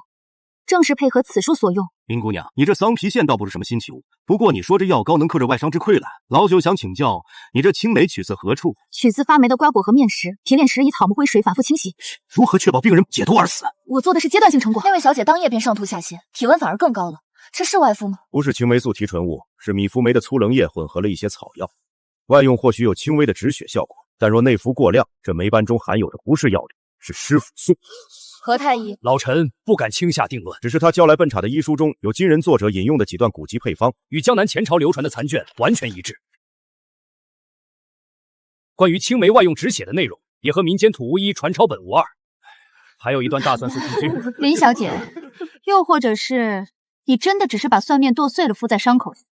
正是配合此术所用。林姑娘，你这桑皮线倒不是什么新奇物，不过你说这药膏能克制外伤之溃烂，老朽想请教你这青梅取自何处？取自发霉的瓜果和面食，提炼时以草木灰水反复清洗。如何确保病人解毒而死？我做的是阶段性成果。那位小姐当夜便上吐下泻，体温反而更高了，这是外敷吗？不是青霉素提纯物，是米福酶的粗棱叶混合了一些草药，外用或许有轻微的止血效果，但若内服过量，这霉斑中含有的不是药力，是尸腐素。何太医，老臣不敢轻下定论，只是他交来奔查的医书中有今人作者引用的几段古籍配方，与江南前朝流传的残卷完全一致。关于青梅外用止血的内容，也和民间土巫医传抄本无二。还有一段大蒜素提取。林小姐，又或者是你真的只是把蒜面剁碎了敷在伤口上？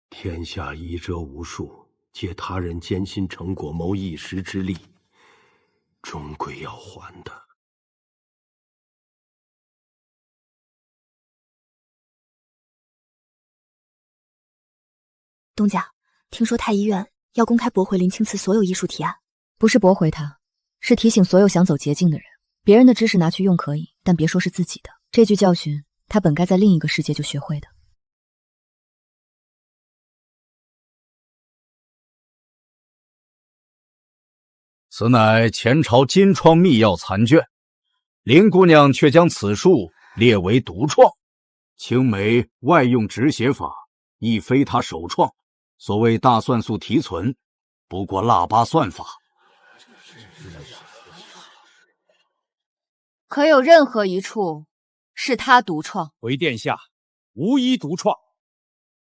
天下医者无数，借他人艰辛成果谋一时之利，终归要还的。东家，听说太医院要公开驳回林青瓷所有医术提案。不是驳回他，是提醒所有想走捷径的人，别人的知识拿去用可以，但别说是自己的。这句教训，他本该在另一个世界就学会的。此乃前朝金疮秘药残卷，林姑娘却将此术列为独创。青梅外用止血法亦非她首创，所谓大蒜素提存，不过腊八蒜法。可有任何一处是他独创？回殿下，无一独创。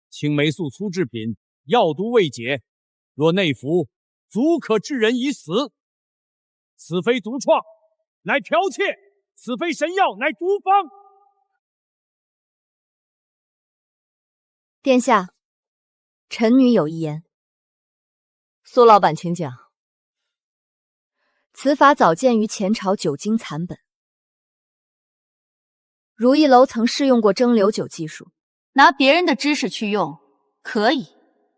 青霉素粗制品，药毒未解，若内服，足可致人以死。此非独创，乃剽窃；此非神药，乃毒方。殿下，臣女有一言。苏老板，请讲。此法早见于前朝酒精残本。如意楼曾试用过蒸馏酒技术，拿别人的知识去用可以，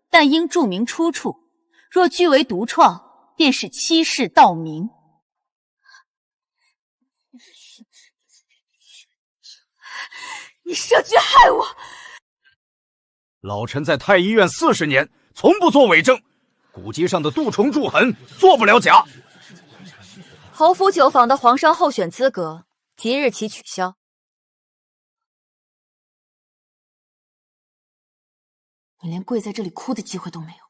但应注明出处。若据为独创，便是欺世盗名。你设局害我！老臣在太医院40年，从不做伪证，古籍上的杜虫蛀痕做不了假。侯府酒坊的皇商候选资格即日起取消。你连跪在这里哭的机会都没有。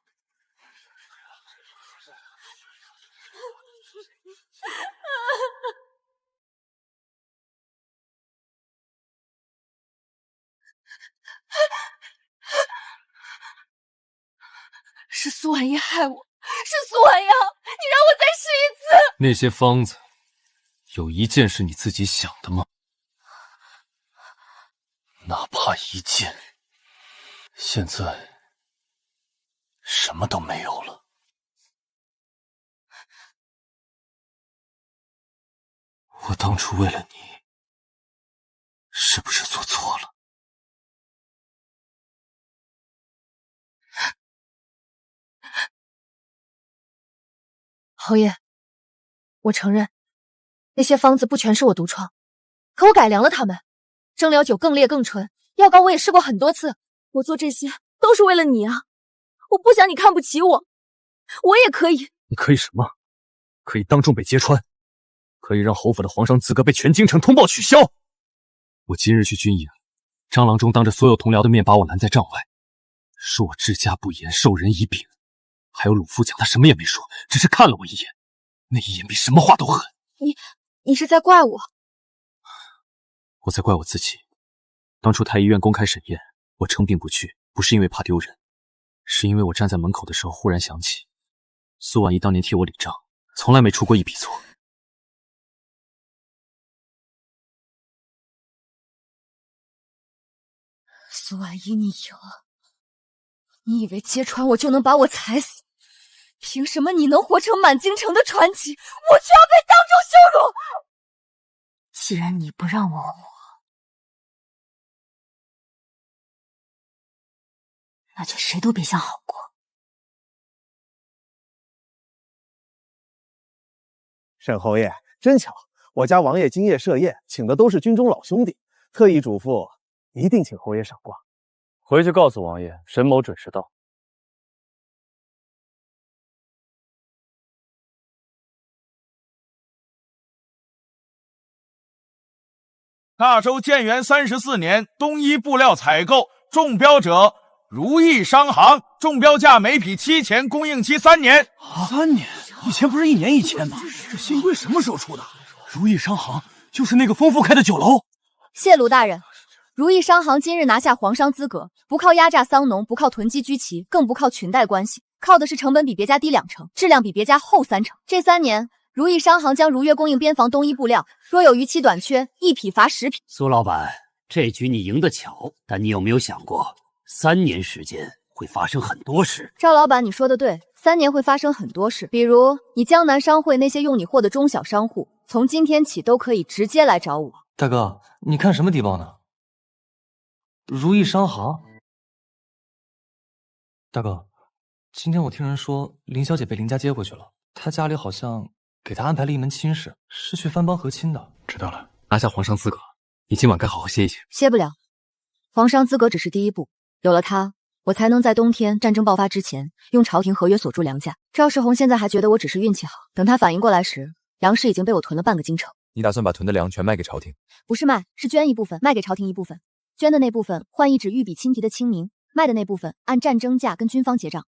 是苏婉叶害我，是苏婉瑶，你让我再试一次。那些方子，有一件是你自己想的吗？哪怕一件。现在什么都没有了。我当初为了你，是不是做错了？侯爷，我承认，那些方子不全是我独创，可我改良了它们，蒸馏酒更烈更纯，药膏我也试过很多次。我做这些都是为了你啊！我不想你看不起我，我也可以。你可以什么？可以当众被揭穿，可以让侯府的皇商资格被全京城通报取消。我今日去军营，张郎中当着所有同僚的面把我拦在帐外，说我治家不严，授人以柄。还有鲁副将，他什么也没说，只是看了我一眼，那一眼比什么话都狠。你是在怪我？我在怪我自己。当初太医院公开审验，我称病不去，不是因为怕丢人，是因为我站在门口的时候忽然想起，苏婉仪当年替我理账，从来没出过一笔错。苏婉仪，你赢了。你以为揭穿我就能把我踩死？凭什么你能活成满京城的传奇，我却要被当众羞辱？既然你不让我活，那却谁都别想好过。沈侯爷，真巧，我家王爷今夜设宴，请的都是军中老兄弟，特意嘱咐一定请侯爷赏光。回去告诉王爷，沈某准时到。大周建元34年，冬衣布料采购中标者如意商行，中标价每匹7000，供应期3年。3年？以前不是1年1000吗？这新规什么时候出的？如意商行就是那个丰富开的酒楼。谢卢大人，如意商行今日拿下皇商资格，不靠压榨桑农，不靠囤积居奇，更不靠裙带关系，靠的是成本比别家低2成，质量比别家厚3成。这3年，如意商行将如约供应边防冬衣布料，若有逾期短缺，1匹罚10匹。苏老板，这局你赢得巧，但你有没有想过，3年时间会发生很多事？赵老板，你说的对，3年会发生很多事，比如你江南商会那些用你货的中小商户，从今天起都可以直接来找我。大哥，你看什么地报呢？如意商行。大哥，今天我听人说林小姐被林家接回去了，她家里好像给她安排了一门亲事，是去番邦和亲的。知道了，拿下皇商资格，你今晚该好好歇一歇。歇不了，皇商资格只是第一步，有了它，我才能在冬天战争爆发之前，用朝廷合约锁住梁家。赵世宏现在还觉得我只是运气好，等他反应过来时，粮食已经被我囤了半个京城。你打算把囤的粮全卖给朝廷？不是卖，是捐一部分，卖给朝廷一部分。捐的那部分换一纸御笔亲题的清明，卖的那部分按战争价跟军方结账。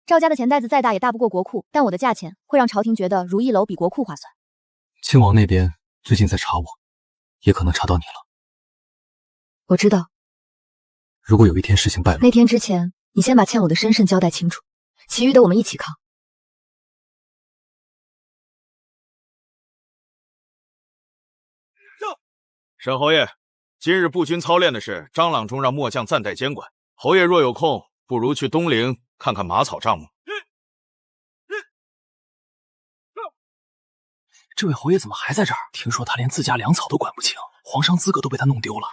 赵家的钱袋子再大也大不过国库，但我的价钱会让朝廷觉得如意楼比国库划算。亲王那边最近在查我，也可能查到你了。我知道。如果有一天事情败露，那天之前，你先把欠我的身世交代清楚，其余的我们一起扛。沈侯爷，今日步军操练的事，张郎中让末将暂代监管。侯爷若有空，不如去东陵看看马草账目。这位侯爷怎么还在这儿？听说他连自家粮草都管不清，皇商资格都被他弄丢了。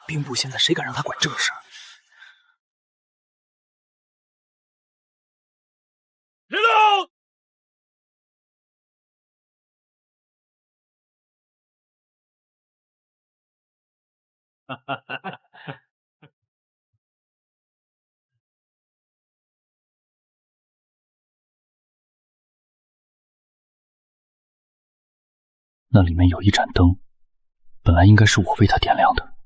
兵部现在谁敢让他管正事？人到！那里面有一盏灯，本来应该是我为他点亮的。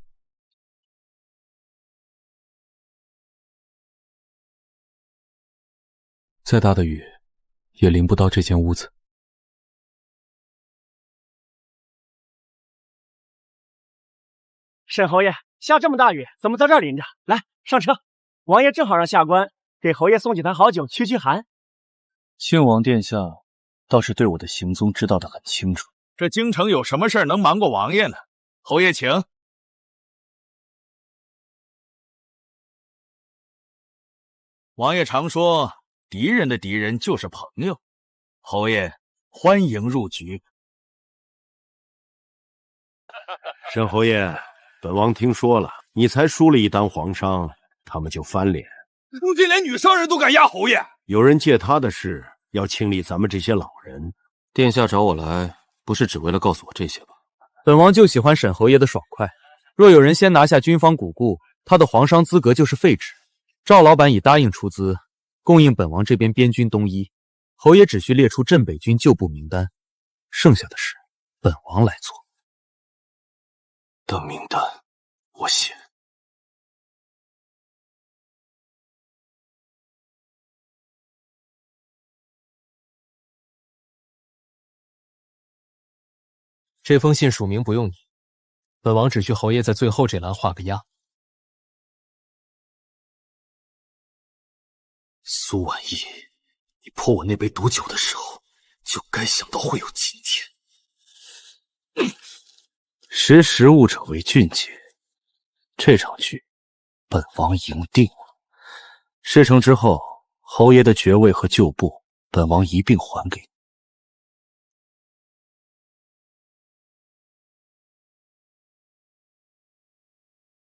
再大的雨，也淋不到这间屋子。沈侯爷，下这么大雨，怎么在这儿淋着？来，上车。王爷正好让下官给侯爷送几坛好酒驱驱寒。庆王殿下倒是对我的行踪知道得很清楚。这京城有什么事能瞒过王爷呢？侯爷请。王爷常说，敌人的敌人就是朋友。侯爷，欢迎入局。沈侯爷，本王听说了，你才输了一单皇商，他们就翻脸。如今连女商人都敢压侯爷，有人借他的事，要清理咱们这些老人。殿下找我来，不是只为了告诉我这些吧？本王就喜欢沈侯爷的爽快。若有人先拿下军方谷固，他的皇商资格就是废纸。赵老板已答应出资，供应本王这边边军冬衣。侯爷只需列出镇北军旧部名单，剩下的事本王来做。的名单，我写。这封信署名不用你，本王只需侯爷在最后这栏画个押。苏婉意，你泼我那杯毒酒的时候，就该想到会有今天。识时务者为俊杰，这场局本王赢定了。事成之后，侯爷的爵位和旧部，本王一并还给你。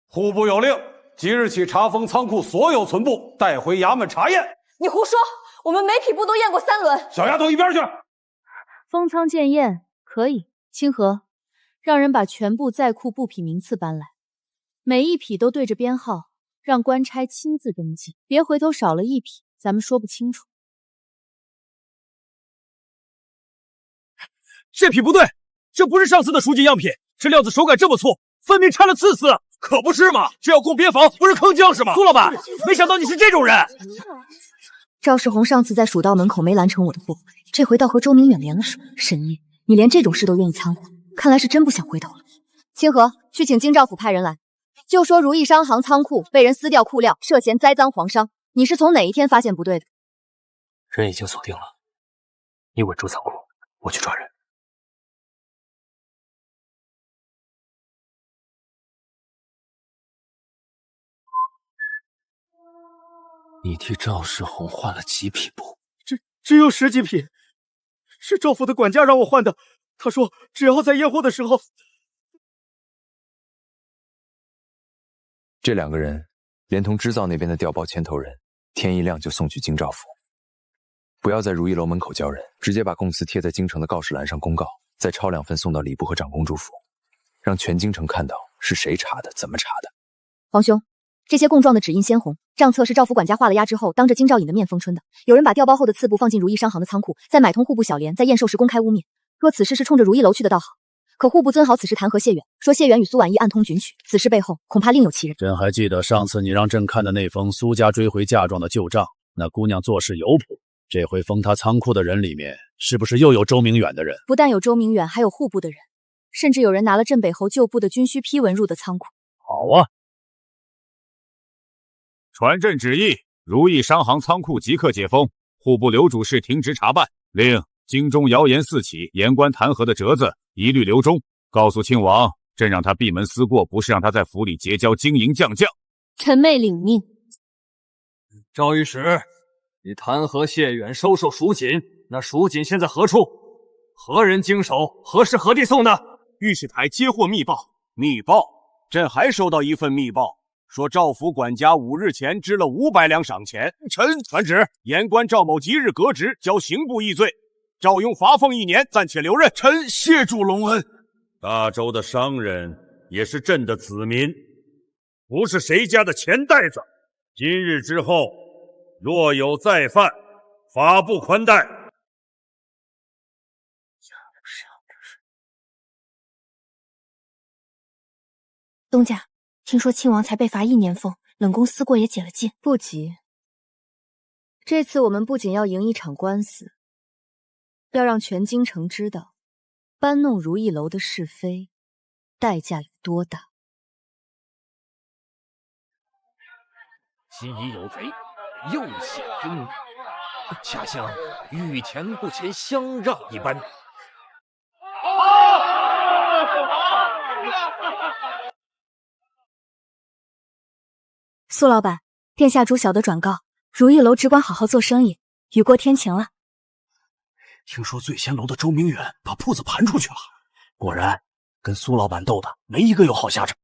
户部有令，即日起查封仓库所有存部，带回衙门查验。你胡说，我们每匹布都验过3轮。小丫头一边去！封仓建验可以。清河，让人把全部在库布匹名次搬来，每一匹都对着编号，让官差亲自登记，别回头少了一匹，咱们说不清楚。这匹不对，这不是上次的书籍样品，这料子手感这么粗，分明掺了刺丝，可不是嘛？这要供边防，不是坑将士吗？苏老板，没想到你是这种人。赵世宏上次在蜀道门口没拦成我的货，这回倒和周明远连了手。沈烨，你连这种事都愿意掺和，看来是真不想回头了。清河，去请京兆府派人来，就说如意商行仓库被人撕掉库料，涉嫌栽赃皇商。你是从哪一天发现不对的？人已经锁定了，你稳住仓库，我去抓人。你替赵世宏换了几匹布？只有10几匹，是赵府的管家让我换的。他说只要在验货的时候。这2个人连同织造那边的调包牵头人，天一亮就送去京兆府。不要在如意楼门口叫人，直接把供词贴在京城的告示栏上公告，再抄2份送到礼部和长公主府，让全京城看到是谁查的，怎么查的。皇兄，这些供状的指印鲜红，账册是赵府管家画了押之后，当着京兆尹的面封春的。有人把调包后的次部放进如意商行的仓库，再买通户部小联，在验收时公开污蔑。若此事是冲着如意楼去的倒好，可户部尊豪此时弹劾谢远，说谢远与苏婉意暗通举此事背后恐怕另有其人。朕还记得上次你让朕看的那封苏家追回嫁妆的旧账，那姑娘做事有谱。这回封她仓库的人里面，是不是又有周明远的人？不但有周明远，还有户部的人，甚至有人拿了镇北侯旧部的军需批文入的仓库。好啊！传朕旨意，如意商行仓库即刻解封，户部刘主事停职查办，令京中谣言四起，言官弹劾的折子一律留中。告诉庆王，朕让他闭门思过，不是让他在府里结交经营将将。臣妹领命。赵御史，你弹劾谢远，收受蜀锦，那蜀锦现在何处？何人经手？何时何地送的？御史台接获密报，朕还收到一份密报，说赵府管家5日前支了500两赏钱。臣传旨，言官赵某即日革职，交刑部议罪，赵雍罚俸1年，暂且留任。臣谢主隆恩。大周的商人也是朕的子民，不是谁家的钱袋子。今日之后，若有再犯，法不宽待。东家，听说亲王才被罚1年俸，冷宫思过也解了禁。不急，这次我们不仅要赢一场官司，要让全京城知道搬弄如意楼的是非，代价有多大。今已有贼，又显真伪，恰像御前不前相让一般。苏老板，殿下主小的转告，如意楼只管好好做生意，雨过天晴了。听说醉仙楼的周明远把铺子盘出去了，果然跟苏老板斗的没一个有好下场。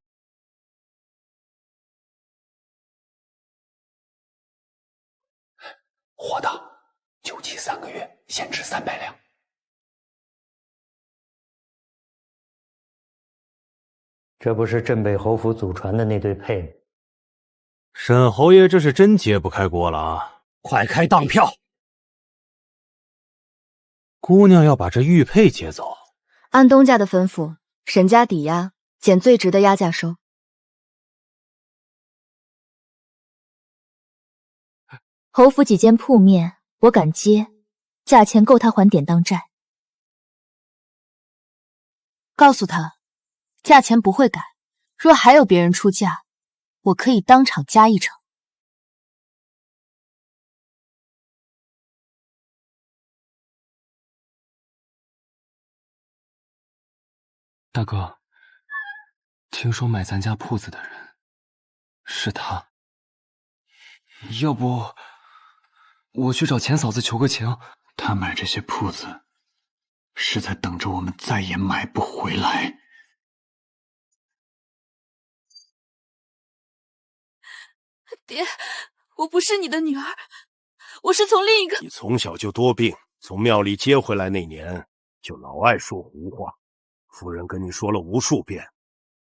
活的，救济3个月，限制300两。这不是镇北侯府祖传的那对配吗？沈侯爷这是真揭不开锅了啊！快开当票！姑娘要把这玉佩接走，按东家的吩咐，沈家抵押，减最值的押价收。侯府几间铺面，我敢接，价钱够他还典当债。告诉他，价钱不会改，若还有别人出价，我可以当场加1成。大哥，听说买咱家铺子的人是他，要不我去找钱嫂子求个情？他买这些铺子，是在等着我们再也买不回来。爹，我不是你的女儿，我是从另一个……你从小就多病，从庙里接回来那年就老爱说胡话。夫人跟你说了无数遍，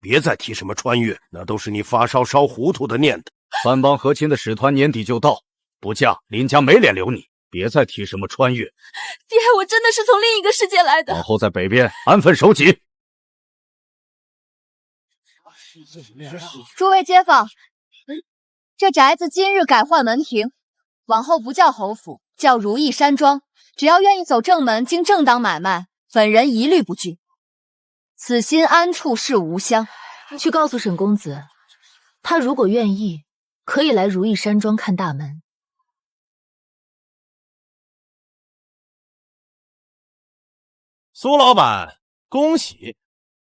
别再提什么穿越，那都是你发烧烧糊涂的念头。番邦和亲的使团年底就到，不嫁林家没脸留你。别再提什么穿越。爹，我真的是从另一个世界来的。往后在北边安分守己。诸位街坊，这宅子今日改换门庭，往后不叫侯府，叫如意山庄。只要愿意走正门，经正当买卖，本人一律不拒。此心安处是吾乡。去告诉沈公子，他如果愿意，可以来如意山庄看大门。苏老板，恭喜！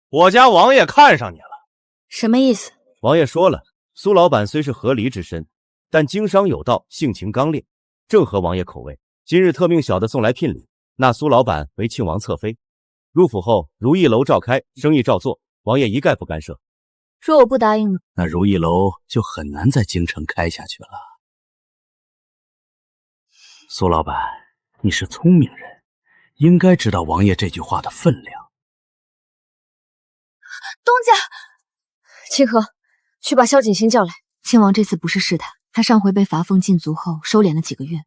我家王爷看上你了。什么意思？王爷说了，苏老板虽是和离之身，但经商有道，性情刚烈，正合王爷口味。今日特命小的送来聘礼，纳苏老板为庆王侧妃。入府后，如意楼照开，生意照做，王爷一概不干涉。若我不答应呢？那如意楼就很难在京城开下去了。苏老板，你是聪明人，应该知道王爷这句话的分量。东家，清河，去把萧景行叫来。亲王这次不是试探，他上回被罚俸禁足后收敛了几个月，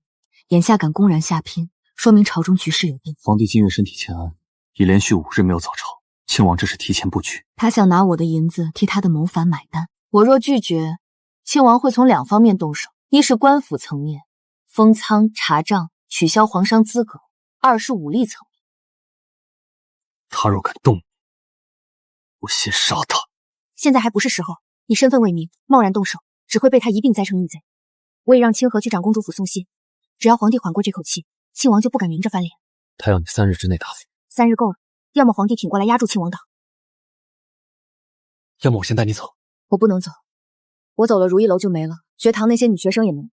眼下敢公然下聘，说明朝中局势有变。皇帝今日身体欠安，已连续5日没有早朝，亲王这是提前布局。他想拿我的银子替他的谋反买单，我若拒绝，亲王会从2方面动手：一是官府层面，封仓查账，取消皇商资格；二是武力层面。他若敢动，我先杀他。现在还不是时候，你身份未明，贸然动手，只会被他一并栽成异贼。我也让清河去长公主府送信，只要皇帝缓过这口气，亲王就不敢明着翻脸。他要你3日之内答复。3日够了，要么皇帝挺过来压住亲王党，要么我先带你走。我不能走，我走了如意楼就没了，学堂那些女学生也没了，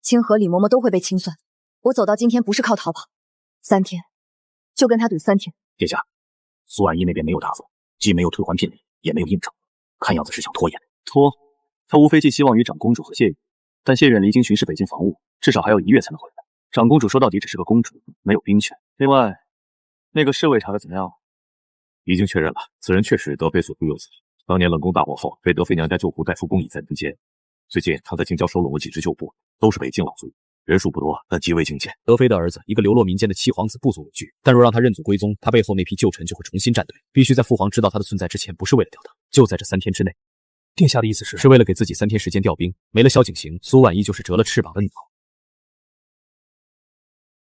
清河李嬷嬷都会被清算。我走到今天不是靠逃跑，3天就跟他赌3天。殿下，苏婉仪那边没有答复，既没有退还聘礼，也没有应承，看样子是想拖延。拖，他无非寄希望于长公主和谢远，但谢远离京巡视北京防务，至少还要1月才能回来。长公主说到底只是个公主，没有兵权。另外，那个侍卫查得怎么样？已经确认了，此人确实德妃所出幼子。当年冷宫大火后，被德妃娘家救护代夫宫以在人间。最近他在京郊收拢了几支旧部，都是北境老族，人数不多，但极为精简。德妃的儿子，一个流落民间的七皇子，不足为惧。但若让他认祖归宗，他背后那批旧臣就会重新站队。必须在父皇知道他的存在之前，不是为了调他，就在这3天之内。殿下的意思是为了给自己3天时间调兵，没了萧景行，苏婉仪就是折了翅膀的鸟。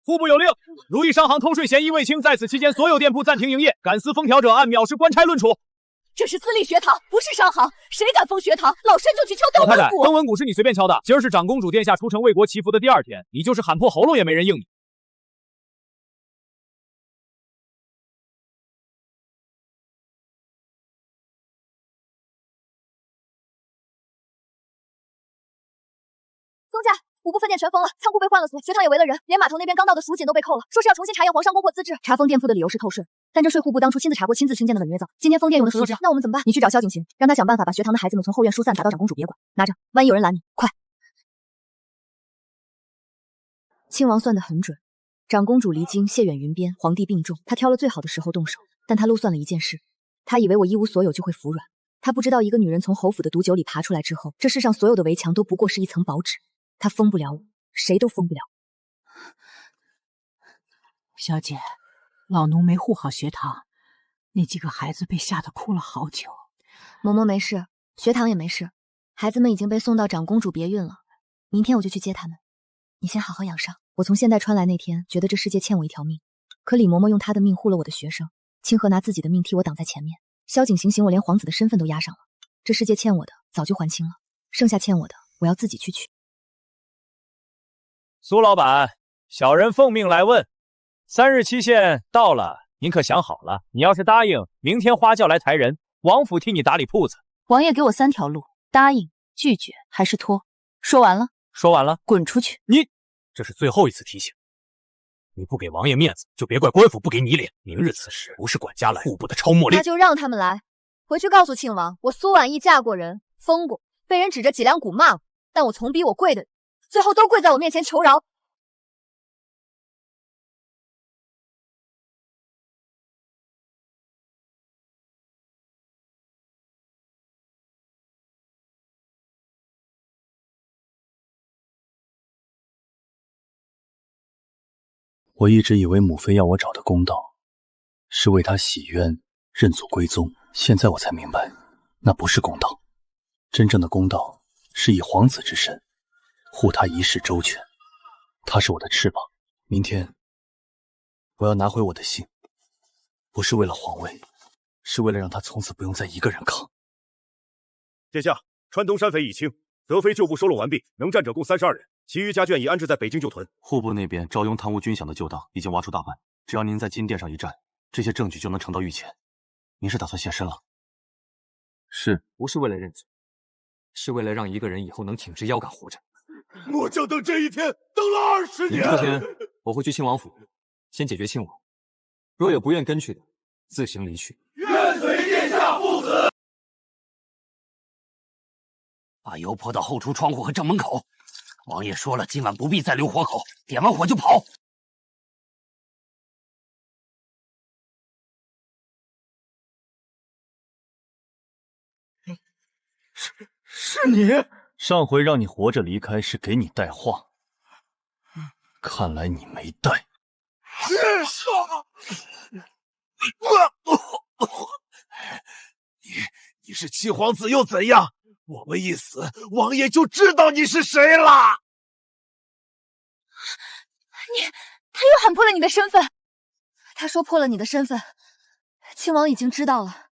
户部有令，如意商行偷税嫌疑未清，在此期间所有店铺暂停营业，敢私封条者按藐视官差论处。这是私立学堂，不是商行，谁敢封学堂，老身就去敲登老太太，文鼓。登文鼓是你随便敲的，今儿是长公主殿下出城为国祈福的第2天，你就是喊破喉咙也没人应你。宗家，5部分店全封了，仓库被换了锁，学堂也围了人，连码头那边刚到的蜀锦都被扣了，说是要重新查验皇商攻破资质。查封店铺的理由是透税，但这税户部当初亲自查过，亲自训诫的稳约造，今天封店用的所有证，那我们怎么办？你去找萧景行，让他想办法把学堂的孩子们从后院疏散，打到长公主别馆，拿着，万一有人拦你，快！亲王算得很准，长公主离京，谢远云边，皇帝病重，他挑了最好的时候动手，但他漏算了一件事，他以为我一无所有就会服软，他不知道一个女人从侯府的毒酒里爬出来之后，这世上所有的围墙都不过是一层薄纸，他封不了我，谁都封不了。小姐，老奴没护好学堂，那几个孩子被吓得哭了好久。嬷嬷没事，学堂也没事，孩子们已经被送到长公主别院了，明天我就去接他们。你先好好养伤。我从现代穿来那天，觉得这世界欠我一条命，可李嬷嬷用她的命护了我的学生，清河拿自己的命替我挡在前面，萧景行我连皇子的身份都押上了，这世界欠我的早就还清了，剩下欠我的我要自己去取。苏老板，小人奉命来问，3日期限到了，您可想好了？你要是答应，明天花轿来抬人，王府替你打理铺子。王爷给我3条路：答应、拒绝还是拖。说完了？说完了，滚出去！你，这是最后一次提醒，你不给王爷面子，就别怪官府不给你脸。明日此时不是管家来，户部的抄没令。那就让他们来，回去告诉庆王，我苏婉意嫁过人，封过，被人指着脊梁骨骂过，但我从比我贵的，最后都跪在我面前求饶。我一直以为母妃要我找的公道，是为她洗冤、认祖归宗。现在我才明白，那不是公道。真正的公道是以皇子之身护她一世周全。她是我的翅膀。明天我要拿回我的姓，不是为了皇位，是为了让她从此不用再一个人扛。殿下，川东山匪已清，德妃旧部收拢完毕，能战者共32人，其余家眷已安置在北京旧屯。户部那边赵雍贪污军饷的旧档已经挖出大半，只要您在金殿上一战，这些证据就能呈到御前。您是打算现身了？是，不是为了认罪，是为了让一个人以后能挺直腰杆活着。我就等这一天，等了20年。明天我会去亲王府，先解决亲王。若有不愿跟去的，自行离去。愿随殿下父子。把油泼到后厨窗户和正门口。王爷说了，今晚不必再留活口，点完火就跑。是你？上回让你活着离开是给你带话，看来你没带。你是七皇子又怎样？我们一死，王爷就知道你是谁了。他又喊破了你的身份。他说破了你的身份，亲王已经知道了。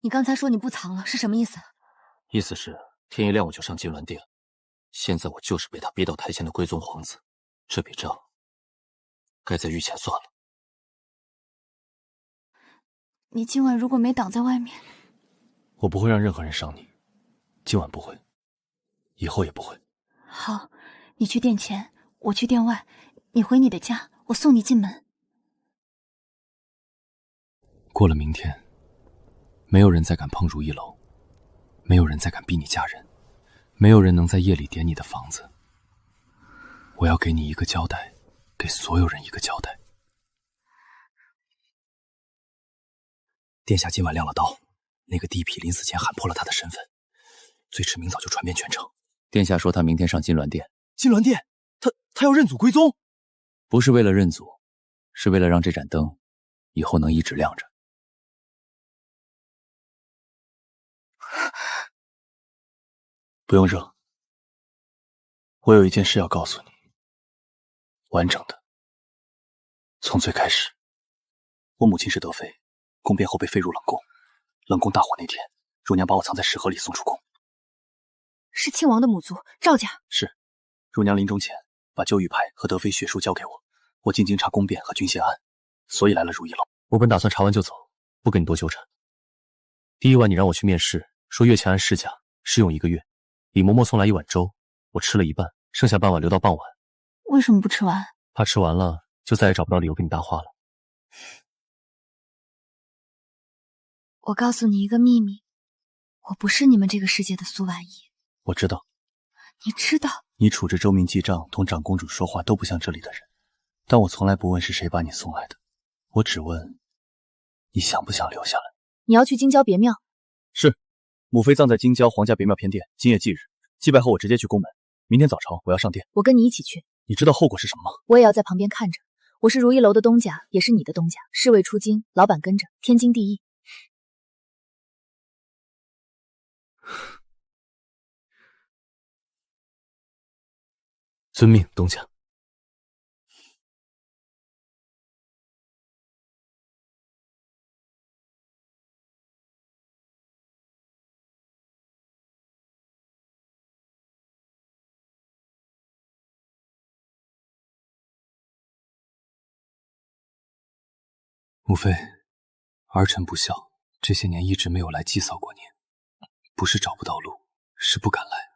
你刚才说你不藏了，是什么意思？意思是天一亮我就上金銮殿，现在我就是被他逼到台前的归宗皇子，这笔账该在御前算了。你今晚如果没挡在外面，我不会让任何人伤你，今晚不会，以后也不会。好，你去殿前，我去殿外，你回你的家，我送你进门。过了明天，没有人再敢碰如意楼，没有人再敢逼你嫁人，没有人能在夜里点你的房子。我要给你一个交代，给所有人一个交代。殿下今晚亮了刀，那个地痞临死前喊破了他的身份，最迟明早就传遍全城。殿下说他明天上金銮殿。金銮殿，他要认祖归宗？不是为了认祖，是为了让这盏灯以后能一直亮着。不用热，我有一件事要告诉你，完整的，从最开始。我母亲是德妃，宫变后被废入冷宫，冷宫大火那天，乳娘把我藏在石盒里送出宫。是亲王的母族赵家。是，乳娘临终前把旧玉牌和德妃血书交给我，我进京查宫变和军械案，所以来了如意楼。我本打算查完就走，不跟你多纠缠。第一晚你让我去面试，说月前按市价试用1个月。李嬷嬷送来1碗粥，我吃了一半，剩下半碗留到傍晚。为什么不吃完？怕吃完了就再也找不到理由跟你搭话了。我告诉你一个秘密，我不是你们这个世界的苏婉仪。我知道。你知道？你处置周明记账，同长公主说话都不像这里的人，但我从来不问是谁把你送来的，我只问你想不想留下来。你要去京郊别庙？是。母妃葬在京郊皇家别庙偏殿，今夜忌日，祭拜后我直接去宫门。明天早朝我要上殿。我跟你一起去。你知道后果是什么吗？我也要在旁边看着。我是如意楼的东家，也是你的东家，侍卫出京，老板跟着，天经地义。遵命，东家。母妃，儿臣不孝，这些年一直没有来祭扫过您，不是找不到路，是不敢来。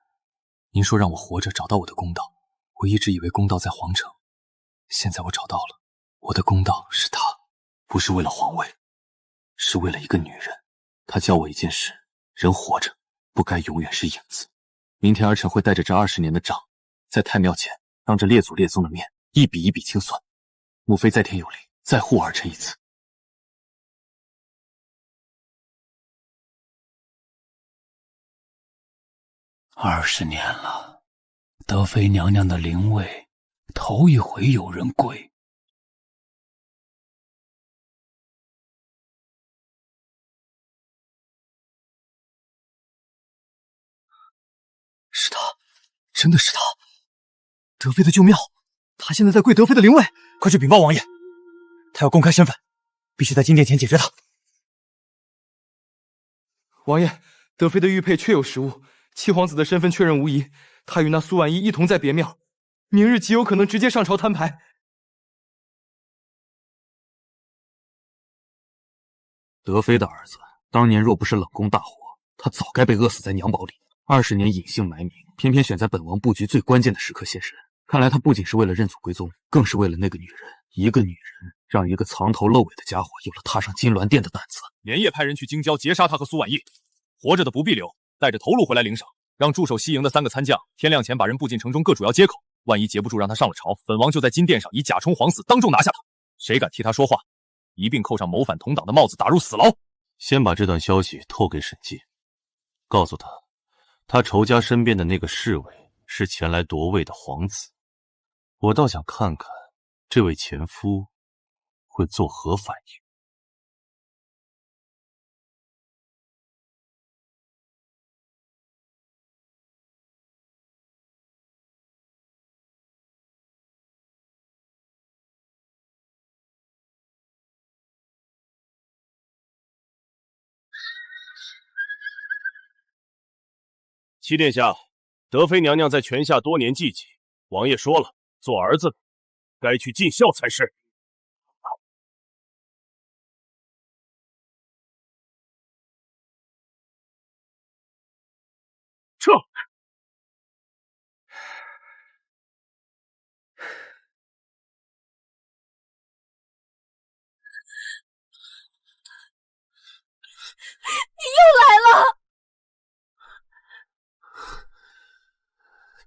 您说让我活着找到我的公道，我一直以为公道在皇城，现在我找到了，我的公道是她，不是为了皇位，是为了一个女人。她教我一件事，人活着不该永远是影子。明天儿臣会带着这20年的账，在太庙前当着列祖列宗的面一笔一笔清算。母妃在天有灵，再护儿臣一次。20年了，德妃娘娘的灵位头一回有人跪。是他，真的是他，德妃的旧庙，他现在在跪德妃的灵位，快去禀报王爷，他要公开身份，必须在金殿前解决他。王爷，德妃的玉佩确有实物，七皇子的身份确认无疑，他与那苏婉仪一同在别庙，明日极有可能直接上朝摊牌。德妃的儿子当年若不是冷宫大火，他早该被饿死在娘堡里。20年隐姓埋名，偏偏选在本王布局最关键的时刻现身。看来他不仅是为了认祖归宗，更是为了那个女人。一个女人让一个藏头露尾的家伙有了踏上金銮殿的胆子。连夜派人去京郊截杀他和苏婉意，活着的不必留，带着头颅回来领赏。让驻守西营的3个参将天亮前把人布进城中各主要街口。万一截不住让他上了朝，本王就在金殿上以假充皇嗣当众拿下他。谁敢替他说话，一并扣上谋反同党的帽子，打入死牢。先把这段消息透给沈寂，告诉他仇家身边的那个侍卫是前来夺位的皇子。我倒想看看这位前夫会作何反应。七殿下，德妃娘娘在泉下多年寂寂，王爷说了，做儿子该去尽孝才是。撤！你又来了！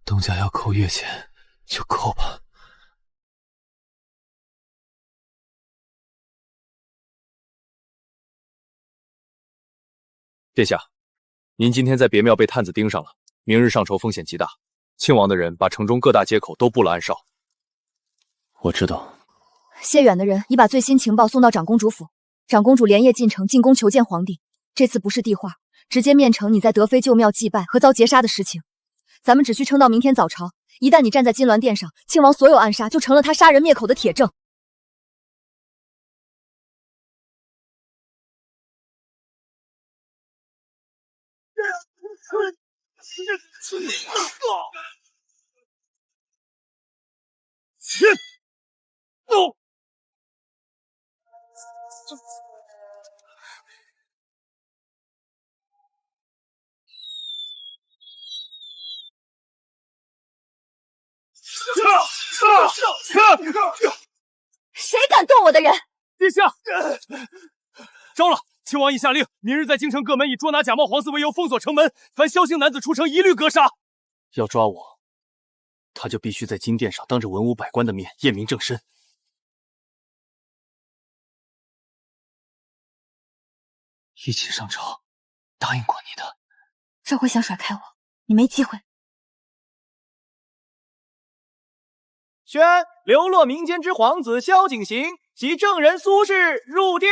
东家要扣月钱就扣吧。殿下，您今天在别庙被探子盯上了，明日上朝风险极大。庆王的人把城中各大街口都布了暗哨。我知道。谢远的人已把最新情报送到长公主府，长公主连夜进城进宫求见皇帝。这次不是递话，直接面呈你在德妃旧庙祭拜和遭劫杀的实情。咱们只需撑到明天早朝，一旦你站在金銮殿上，庆王所有暗杀就成了他杀人灭口的铁证。谁敢动我的人？殿下，招了！庆王已下令，明日在京城各门以捉拿假冒皇嗣为由封锁城门，凡萧姓男子出城一律格杀。要抓我，他就必须在金殿上当着文武百官的面验明正身。一起上朝，答应过你的。这回想甩开我，你没机会。宣流落民间之皇子萧景行及证人苏氏入殿。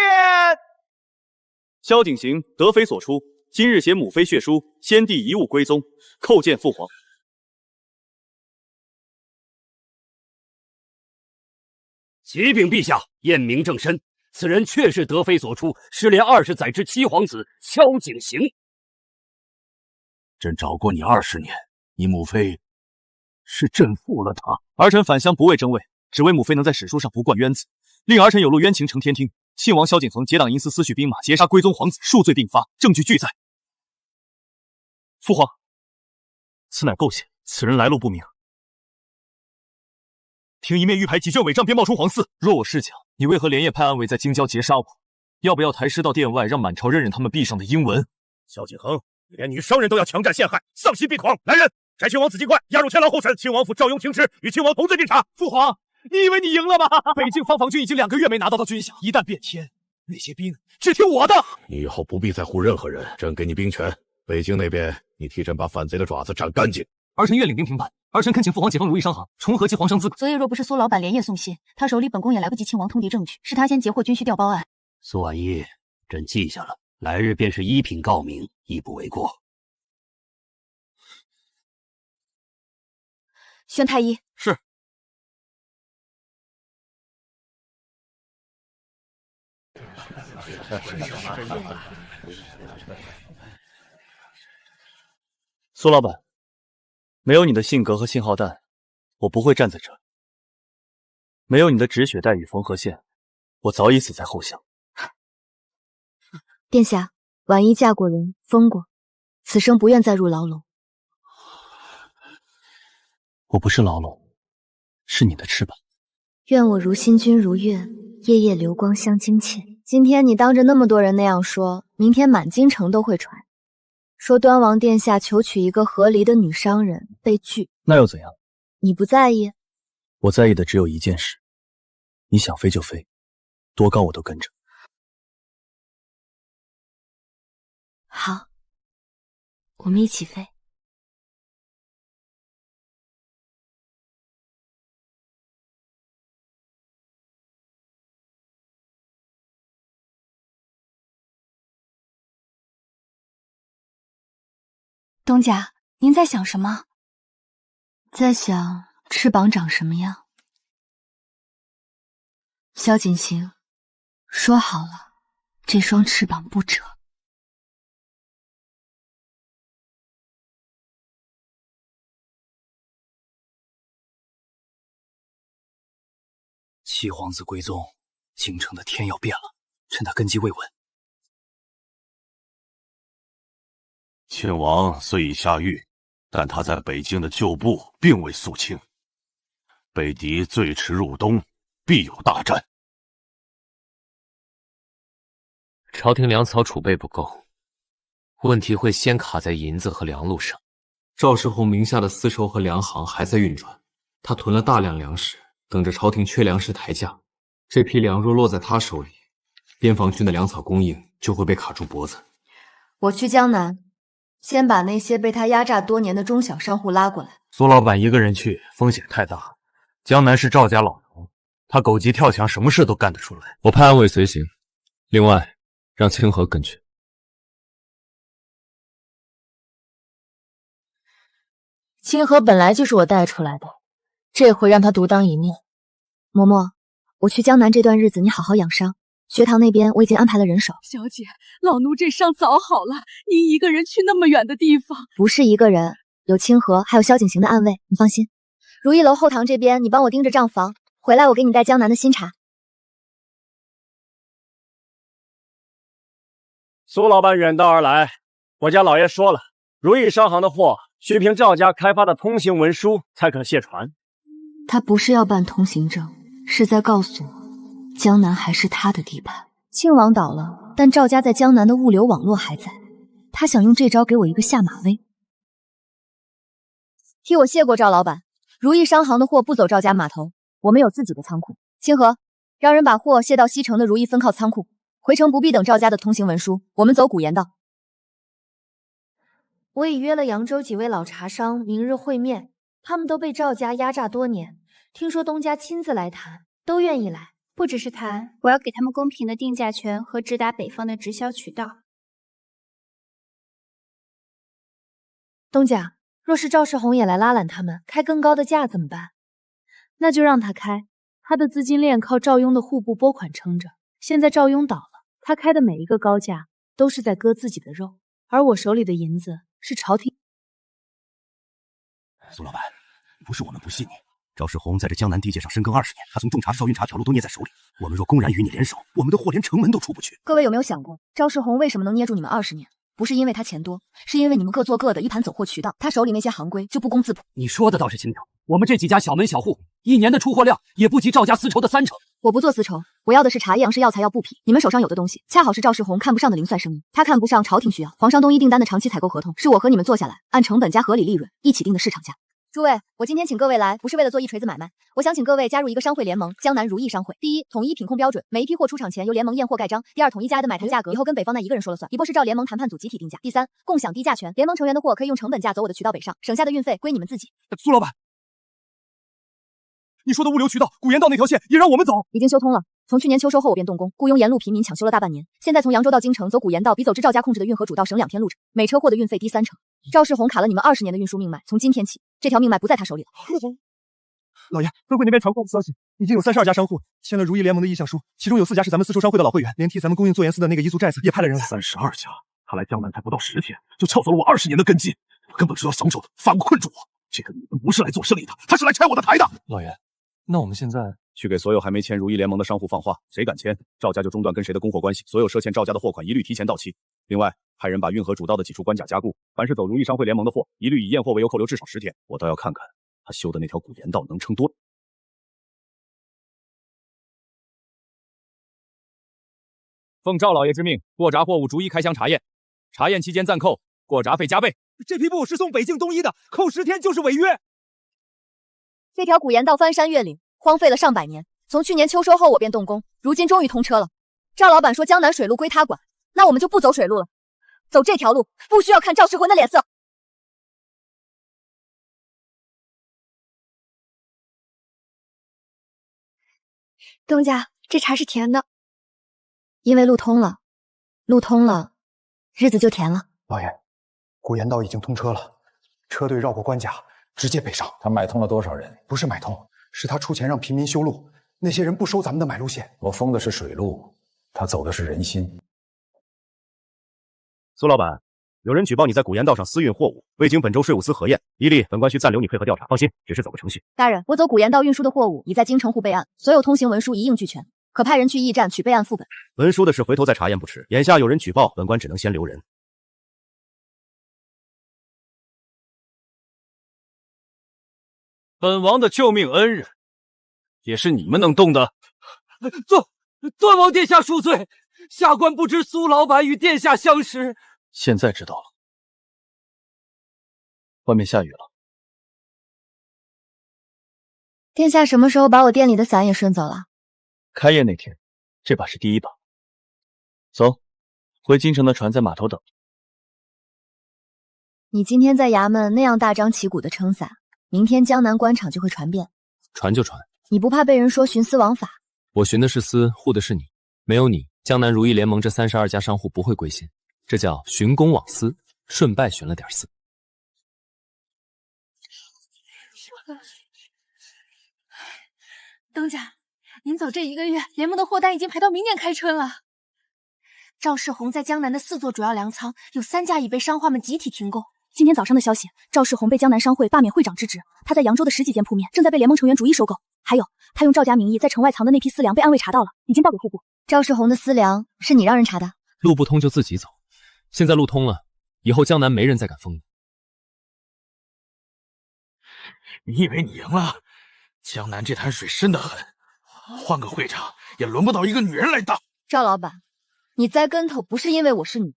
萧景行，德妃所出，今日携母妃血书，先帝遗物归宗，叩见父皇。启禀陛下，验明正身，此人确是德妃所出，失联20载之七皇子萧景行。朕找过你20年，你母妃是朕负了他。儿臣返乡不为争位，只为母妃能在史书上不冠冤字，令儿臣有路冤情承天听。庆王萧景恒结党营私，私蓄兵马，劫杀归宗皇子，数罪并发，证据俱在。父皇，此乃构陷，此人来路不明。听一面玉牌几卷伪证，便冒充皇嗣。若我是讲，你为何连夜派暗卫在京郊劫杀我？要不要抬尸到殿外，让满朝认认他们壁上的英文？萧景恒，连女商人都要强占陷害，丧心病狂！来人，摘亲王子尽快押入天牢候审。亲王府赵雍停职，与亲王同罪并查。父皇，你以为你赢了吗？北境方防军已经2个月没拿到军饷，一旦变天，那些兵只听我的。你以后不必再护任何人，朕给你兵权。北京那边，你替朕把反贼的爪子斩干净。儿臣愿领兵平叛。儿臣恳请父皇解封如意商行，重核其皇商资格。昨夜若不是苏老板连夜送信，他手里本宫也来不及亲王通牒证据，是他先截获军需调包案。苏婉仪，朕记下了，来日便是一品告明，亦不为过。宣太医。是。苏老板，没有你的信格和信号弹，我不会站在这；没有你的止血带与缝合线，我早已死在后巷。殿下，婉仪嫁过人，疯过，此生不愿再入牢笼。我不是牢笼，是你的翅膀。愿我如新君如月，夜夜流光相惊切。今天你当着那么多人那样说，明天满京城都会传，说端王殿下求娶一个和离的女商人被拒。那又怎样？你不在意？我在意的只有一件事，你想飞就飞，多高我都跟着。好，我们一起飞。东家，您在想什么？在想翅膀长什么样。萧锦行，说好了，这双翅膀不折。七皇子归宗，京城的天要变了，趁他根基未稳。亲王虽已下狱，但他在北京的旧部并未肃清，北敌最迟入冬，必有大战。朝廷粮草储备不够，问题会先卡在银子和粮路上。赵世宏名下的丝绸和粮行还在运转，他囤了大量粮食，等着朝廷缺粮时抬价。这批粮若落在他手里，边防军的粮草供应就会被卡住脖子。我去江南，先把那些被他压榨多年的中小商户拉过来。苏老板一个人去，风险太大。江南是赵家老头，他狗急跳墙，什么事都干得出来。我派暗卫随行，另外让清河跟去。清河本来就是我带出来的，这回让他独当一面。嬷嬷，我去江南这段日子，你好好养伤。学堂那边我已经安排了人手。小姐，老奴这伤早好了，您一个人去那么远的地方？不是一个人，有清河，还有萧景行的暗卫，你放心。如意楼后堂这边，你帮我盯着账房，回来我给你带江南的新茶。苏老板远道而来，我家老爷说了，如意商行的货需凭赵家开发的通行文书才可卸船。他不是要办通行证，是在告诉我，江南还是他的地盘。庆王倒了，但赵家在江南的物流网络还在，他想用这招给我一个下马威。替我谢过赵老板，如意商行的货不走赵家码头，我们有自己的仓库。清河，让人把货卸到西城的如意分靠仓库，回城不必等赵家的通行文书，我们走古言道。我已约了扬州几位老茶商，明日会面。他们都被赵家压榨多年，听说东家亲自来谈，都愿意来。不只是谈，我要给他们公平的定价权和直达北方的直销渠道。东家，若是赵世宏也来拉揽他们，开更高的价怎么办？那就让他开，他的资金链靠赵雍的户部拨款撑着。现在赵雍倒了，他开的每一个高价都是在割自己的肉，而我手里的银子是朝廷。苏老板，不是我们不信你，赵世宏在这江南地界上深耕20年，他从种茶、少运茶条路都捏在手里。我们若公然与你联手，我们的货连城门都出不去。各位有没有想过，赵世宏为什么能捏住你们20年？不是因为他钱多，是因为你们各做各的，一盘走货渠道，他手里那些行规就不攻自破。你说的倒是轻巧，我们这几家小门小户1年的出货量也不及赵家丝绸的30%。我不做丝绸，我要的是茶叶、样式、药材、药布匹。你们手上有的东西，恰好是赵世宏看不上的零碎生意。他看不上，朝廷需要。皇上东一订单的长期采购合同，是我和你们坐下来，按成本加合理利润一起定的市场价。诸位，我今天请各位来，不是为了做一锤子买卖，我想请各位加入一个商会联盟——江南如意商会。第一，统一品控标准，每一批货出厂前由联盟验货盖章。第二，统一家的买谈价格，以后跟北方那一个人说了算，以波是照联盟谈判组集体定价。第三，共享低价权，联盟成员的货可以用成本价走我的渠道北上，省下的运费归你们自己。苏老板，你说的物流渠道古岩道那条线也让我们走？已经修通了。从去年秋收后我便动工，雇佣沿路平民抢修了大半年。现在从扬州到京城走古岩道，比走至赵家控制的运河主道省2天路程，每车货的运费低30%。赵世宏卡了你们20年的运输命脉，从今天起，这条命脉不在他手里了。老爷，分会那边传过来的消息，已经有32家商户签了如意联盟的意向书，其中有4家是咱们丝绸商会的老会员，连替咱们供应做盐丝的那个彝族寨子也派了人来。32家，他来江南才不到10天，就撬走了我20年的根基，我根本知道想走的，反而困住我。这个女人不是来做生意的，她是来拆我的台的。老爷，那我们现在去给所有还没签如意联盟的商户放话，谁敢签，赵家就中断跟谁的供货关系，所有赊欠赵家的货款一律提前到期。另外，派人把运河主道的几处关卡加固，凡是走如意商会联盟的货，一律以验货为由扣留至少10天。我倒要看看他修的那条古岩道能撑多。奉赵老爷之命，过闸货物逐一开箱查验，查验期间暂扣，过闸费加倍。这批布是送北境东一的，扣10天就是违约。这条古岩道翻山越岭，荒废了上百年，从去年秋收后我便动工，如今终于通车了。赵老板说江南水路归他管，那我们就不走水路了，走这条路不需要看赵世魂的脸色。东家，这茶是甜的，因为路通了，路通了，日子就甜了。老爷，古岩道已经通车了，车队绕过关卡，直接北上。他买通了多少人？不是买通，是他出钱让平民修路，那些人不收咱们的买路线。我封的是水路，他走的是人心。苏老板，有人举报你在古岩道上私运货物，未经本州税务司核验，一例本官需暂留你配合调查。放心，只是走个程序。大人，我走古岩道运输的货物已在京城户备案，所有通行文书一应俱全，可派人去驿站取备案副本。文书的事回头再查验不迟。眼下有人举报，本官只能先留人。本王的救命恩人，也是你们能动的？段王殿下恕罪，下官不知苏老板与殿下相识。现在知道了。外面下雨了。殿下什么时候把我店里的伞也顺走了？开业那天，这把是第一把。走，回京城的船在码头等。你今天在衙门那样大张旗鼓的撑伞，明天江南官场就会传遍。传就传，你不怕被人说徇私枉法？我徇的是私，护的是你。没有你，江南如意联盟这32家商户不会归心，这叫徇公枉私，顺败徇了点私。东家，您走这1个月，联盟的货单已经排到明年开春了。赵世宏在江南的4座主要粮仓，有3家已被商贩们集体停购。今天早上的消息，赵世宏被江南商会罢免会长之职，他在扬州的10几间铺面正在被联盟成员逐一收购。还有，他用赵家名义在城外藏的那批私粮被暗卫查到了，已经报给户部。赵世宏的私粮是你让人查的？路不通就自己走，现在路通了，以后江南没人再敢封你。你以为你赢了？江南这滩水深得很，换个会长也轮不到一个女人来当。赵老板，你栽跟头不是因为我是你，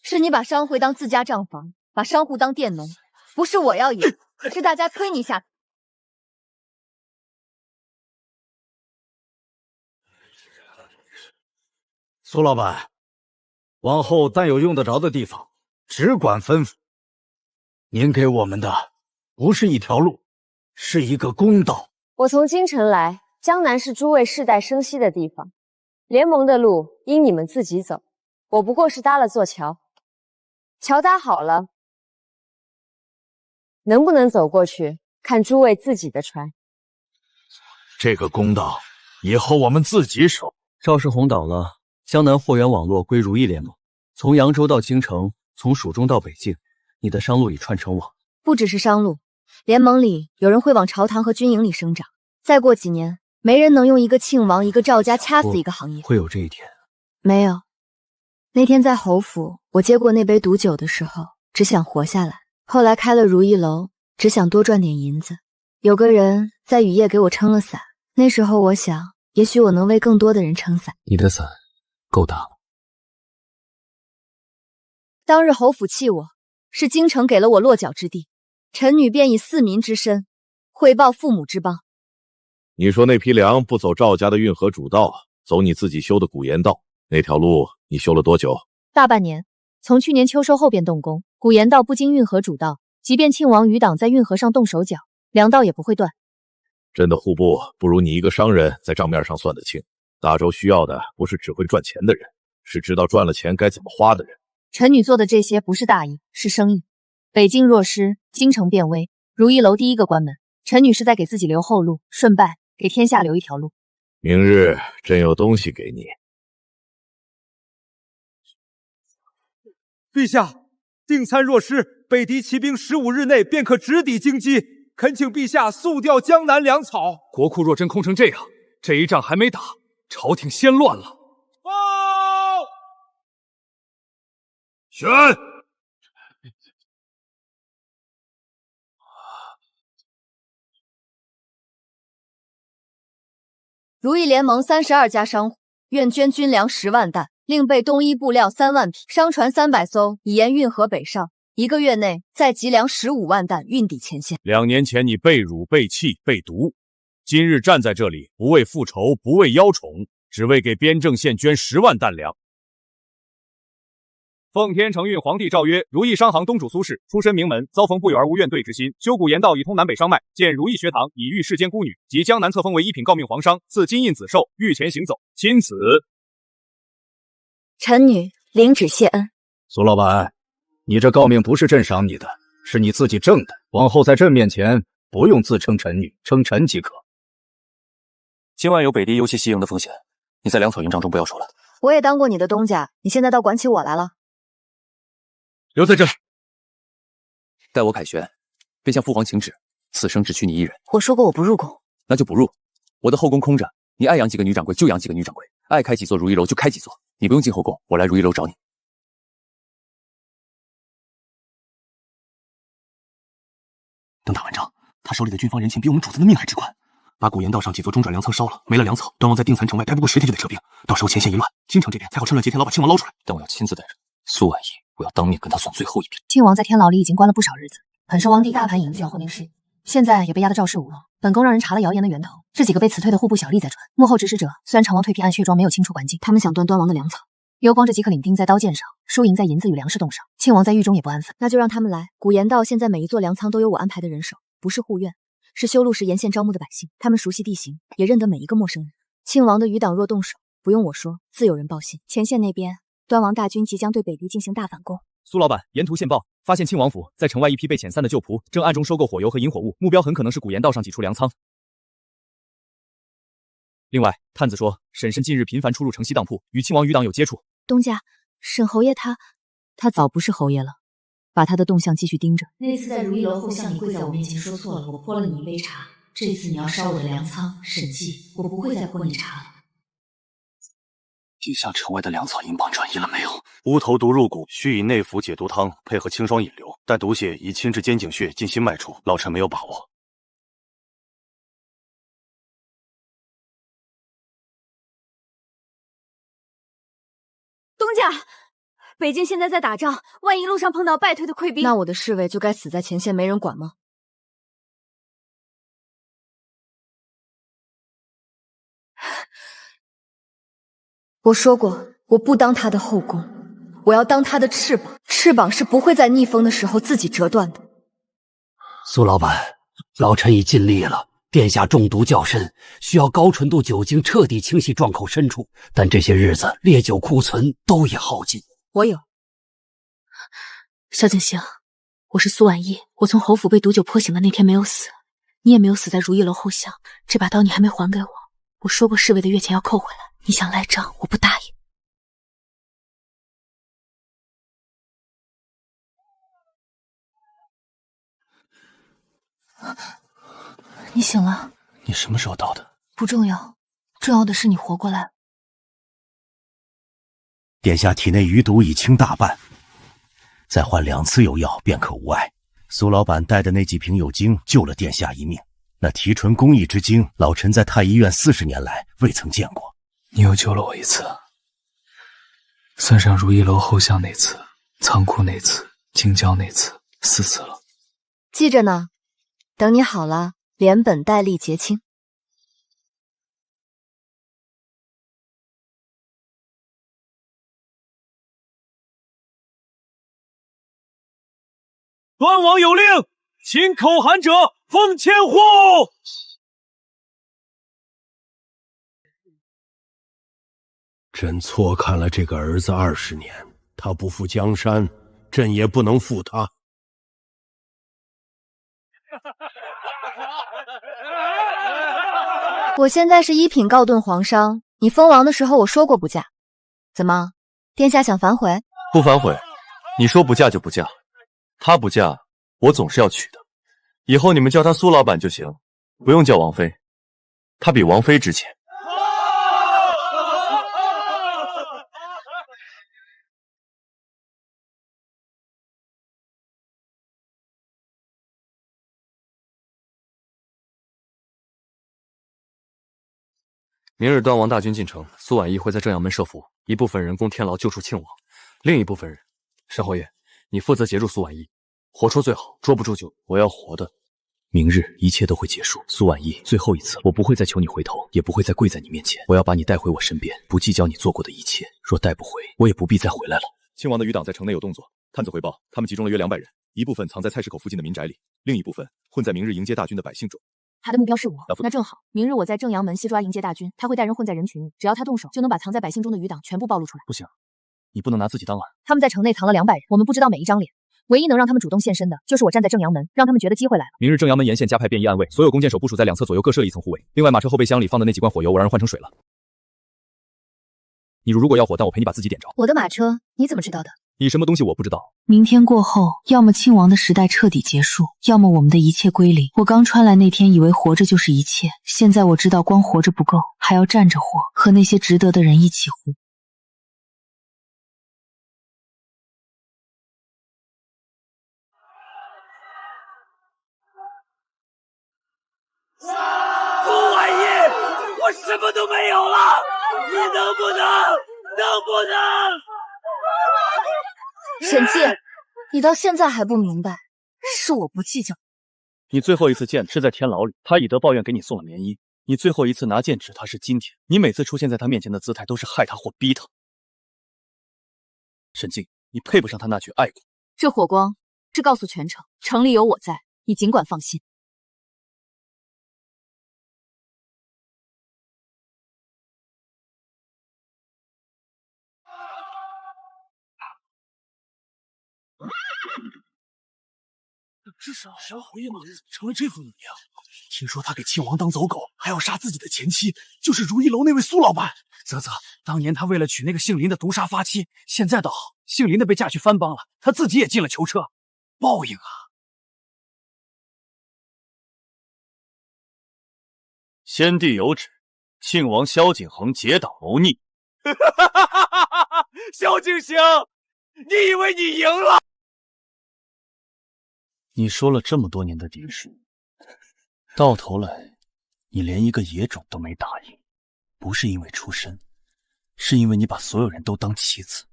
是你把商会当自家账房，把商户当佃农。不是我要赢，是大家推你下去。苏老板，往后但有用得着的地方，只管吩咐。您给我们的不是一条路，是一个公道。我从京城来，江南是诸位世代生息的地方，联盟的路应你们自己走，我不过是搭了座桥，桥搭好了，能不能走过去，看诸位自己的船。这个公道，以后我们自己守。赵世宏倒了，江南货源网络归如意联盟，从扬州到京城，从蜀中到北境，你的商路已串成网。不只是商路，联盟里有人会往朝堂和军营里生长。再过几年，没人能用一个庆王、一个赵家掐死一个行业。会有这一天？没有。那天在侯府，我接过那杯毒酒的时候，只想活下来。后来开了如意楼，只想多赚点银子。有个人在雨夜给我撑了伞，那时候我想，也许我能为更多的人撑伞。你的伞够大了。当日侯府弃我，是京城给了我落脚之地，臣女便以4民之身回报父母之邦。你说那批粮不走赵家的运河主道，走你自己修的古盐道，那条路你修了多久？大半年，从去年秋收后便动工。古盐道不经运河主道，即便庆王余党在运河上动手脚，粮道也不会断。朕的户部不如你一个商人在账面上算得清。大周需要的不是只会赚钱的人，是知道赚了钱该怎么花的人。臣女做的这些不是大义，是生意。北境若失，京城便危。如意楼第一个关门，臣女是在给自己留后路，顺败给天下留一条路。明日朕有东西给你。陛下，定参若失，北敌骑兵15日内便可直抵京畿，恳请陛下速调江南粮草。国库若真空成这样，这一仗还没打，朝廷先乱了。报！选。如意联盟32家商户愿捐军粮10万担，另备冬衣布料3万匹，商船300艘，以沿运河北上。1个月内再集粮15万担，运抵前线。2年前你被辱、被弃、被毒，今日站在这里，不为复仇，不为邀宠，只为给边郑县捐10万担粮。奉天承运皇帝诏曰：如意商行东主苏氏出身名门，遭逢不友而无怨对之心，修古盐道以通南北商脉，建如意学堂以育世间孤女，及江南册封为1品诰命皇商，赐金印紫绶，御前行走，钦此。臣女领旨谢恩。苏老板，你这诰命不是朕赏你的，是你自己挣的，往后在朕面前不用自称臣女，称臣即可。今晚有北敌游戏西营的风险，你在粮草营帐中不要说了。我也当过你的东家，你现在倒管起我来了。留在这里，待我凯旋，便向父皇请旨，此生只娶你一人。我说过我不入宫，那就不入。我的后宫空着，你爱养几个女掌柜就养几个女掌柜，爱开几座如意楼就开几座，你不用进后宫，我来如意楼找你。等打完仗，他手里的军方人情比我们主子的命还直管。把古盐道上几座中转粮仓烧了，没了粮草，端王在定残城外待不过10天就得撤兵，到时候前线一乱，京城这边才好趁乱劫天牢把亲王捞出来。但我要亲自带人，苏婉仪，我要当面跟他算最后一笔。亲王在天牢里已经关了不少日子，很受王帝大盘影子要婚灵事，现在也被压得赵氏无落。本宫让人查了谣言的源头，这几个被辞退的户部小吏在传，幕后指使者虽然成王退避暗血庄没有清除管禁，他们想断端王的粮草。幽光这几颗领钉在刀剑上，输赢在银子与粮食冻上。亲王在狱中也不安分，那就让他们来。古盐道现在每一座粮仓都有我安排的人手，不是护院，是修路时沿线招募的百姓，他们熟悉地形，也认得每一个陌生人。亲王的余党若动手，不用我说，自有人报信。前线那边，端王大军即将对北敌进行大反攻。苏老板，沿途线报，发现庆王府在城外一批被遣散的旧仆正暗中收购火油和引火物，目标很可能是古盐道上几处粮仓。另外，探子说，婶婶近日频繁出入城西当铺，与庆王余党有接触。东家，沈侯爷他早不是侯爷了，把他的动向继续盯着。那次在如意楼后向你跪在我面前说错了，我泼了你一杯茶。这次你要烧我的粮仓，审计我不会再泼你茶了。地下城外的粮草银榜转移了没有？无头毒入骨，需以内服解毒汤配合清霜引流，但毒血已侵至肩颈穴进心脉处，老臣没有把握。东家，北境现在在打仗，万一路上碰到败退的溃兵，那我的侍卫就该死在前线没人管吗？我说过，我不当他的后宫，我要当他的翅膀，翅膀是不会在逆风的时候自己折断的。苏老板，老臣已尽力了。殿下中毒较深，需要高纯度酒精彻底清洗壮口深处，但这些日子烈酒库存都已耗尽。我有。萧景行，我是苏婉意，我从侯府被毒酒泼醒的那天没有死，你也没有死在如意楼后巷，这把刀你还没还给我。我说过侍卫的月钱要扣回来，你想赖账，我不答应。你醒了？你什么时候到的？不重要，重要的是你活过来了。殿下体内余毒已清大半，再换2次油药便可无碍。苏老板带的那几瓶有精救了殿下一命，那提纯工艺之精，老臣在太医院40年来未曾见过。你又救了我一次，算上如意楼后巷那次、仓库那次、京郊那次，4次了。记着呢，等你好了，连本带利结清。端王有令，请口含者封千户。朕错看了这个儿子20年，他不负江山，朕也不能负他。我现在是1品告顿皇商，你封王的时候我说过不嫁，怎么，殿下想反悔？不反悔，你说不嫁就不嫁，她不嫁，我总是要娶的。以后你们叫她苏老板就行，不用叫王妃，她比王妃值钱。明日端王大军进城，苏婉意会在正阳门设伏，一部分人攻天牢救出庆王，另一部分人，申侯爷，你负责截住苏婉意，活捉最好，捉不住就我要活的。明日一切都会结束，苏婉意，最后一次，我不会再求你回头，也不会再跪在你面前，我要把你带回我身边，不计较你做过的一切。若带不回，我也不必再回来了。庆王的余党在城内有动作，探子回报，他们集中了约200人，一部分藏在菜市口附近的民宅里，另一部分混在明日迎接大军的百姓中。他的目标是我，那正好，明日我在正阳门西抓迎接大军，他会带人混在人群里，只要他动手，就能把藏在百姓中的余党全部暴露出来。不行，你不能拿自己当饵。他们在城内藏了200人，我们不知道每一张脸，唯一能让他们主动现身的，就是我站在正阳门，让他们觉得机会来了。明日正阳门沿线加派便衣暗卫，所有弓箭手部署在2侧左右各设一层护卫，另外马车后备箱里放的那几罐火油，我让人换成水了。你如果要火，但我陪你把自己点着。我的马车你怎么知道的？你什么东西我不知道。明天过后，要么庆王的时代彻底结束，要么我们的一切归零。我刚穿来那天以为活着就是一切，现在我知道光活着不够，还要站着活，和那些值得的人一起活。苏婉意，我什么都没有了，你能不能？沈寂，你到现在还不明白，是我不计较。你最后一次见是在天牢里，他以德报怨给你送了棉衣。你最后一次拿剑指他是今天，你每次出现在他面前的姿态都是害他或逼他。沈静，你配不上他那句爱过。这火光是告诉全城，城里有我在，你尽管放心。这是小侯爷吗？成了这副模样。听说他给庆王当走狗，还要杀自己的前妻，就是如意楼那位苏老板。啧啧，当年他为了娶那个姓林的毒杀发妻，现在倒好，姓林的被嫁去藩邦了，他自己也进了囚车。报应啊！先帝有旨，庆王萧景恒结党谋逆。萧景行，你以为你赢了？你说了这么多年的底事，到头来你连一个野种都没打赢，不是因为出身，是因为你把所有人都当棋子。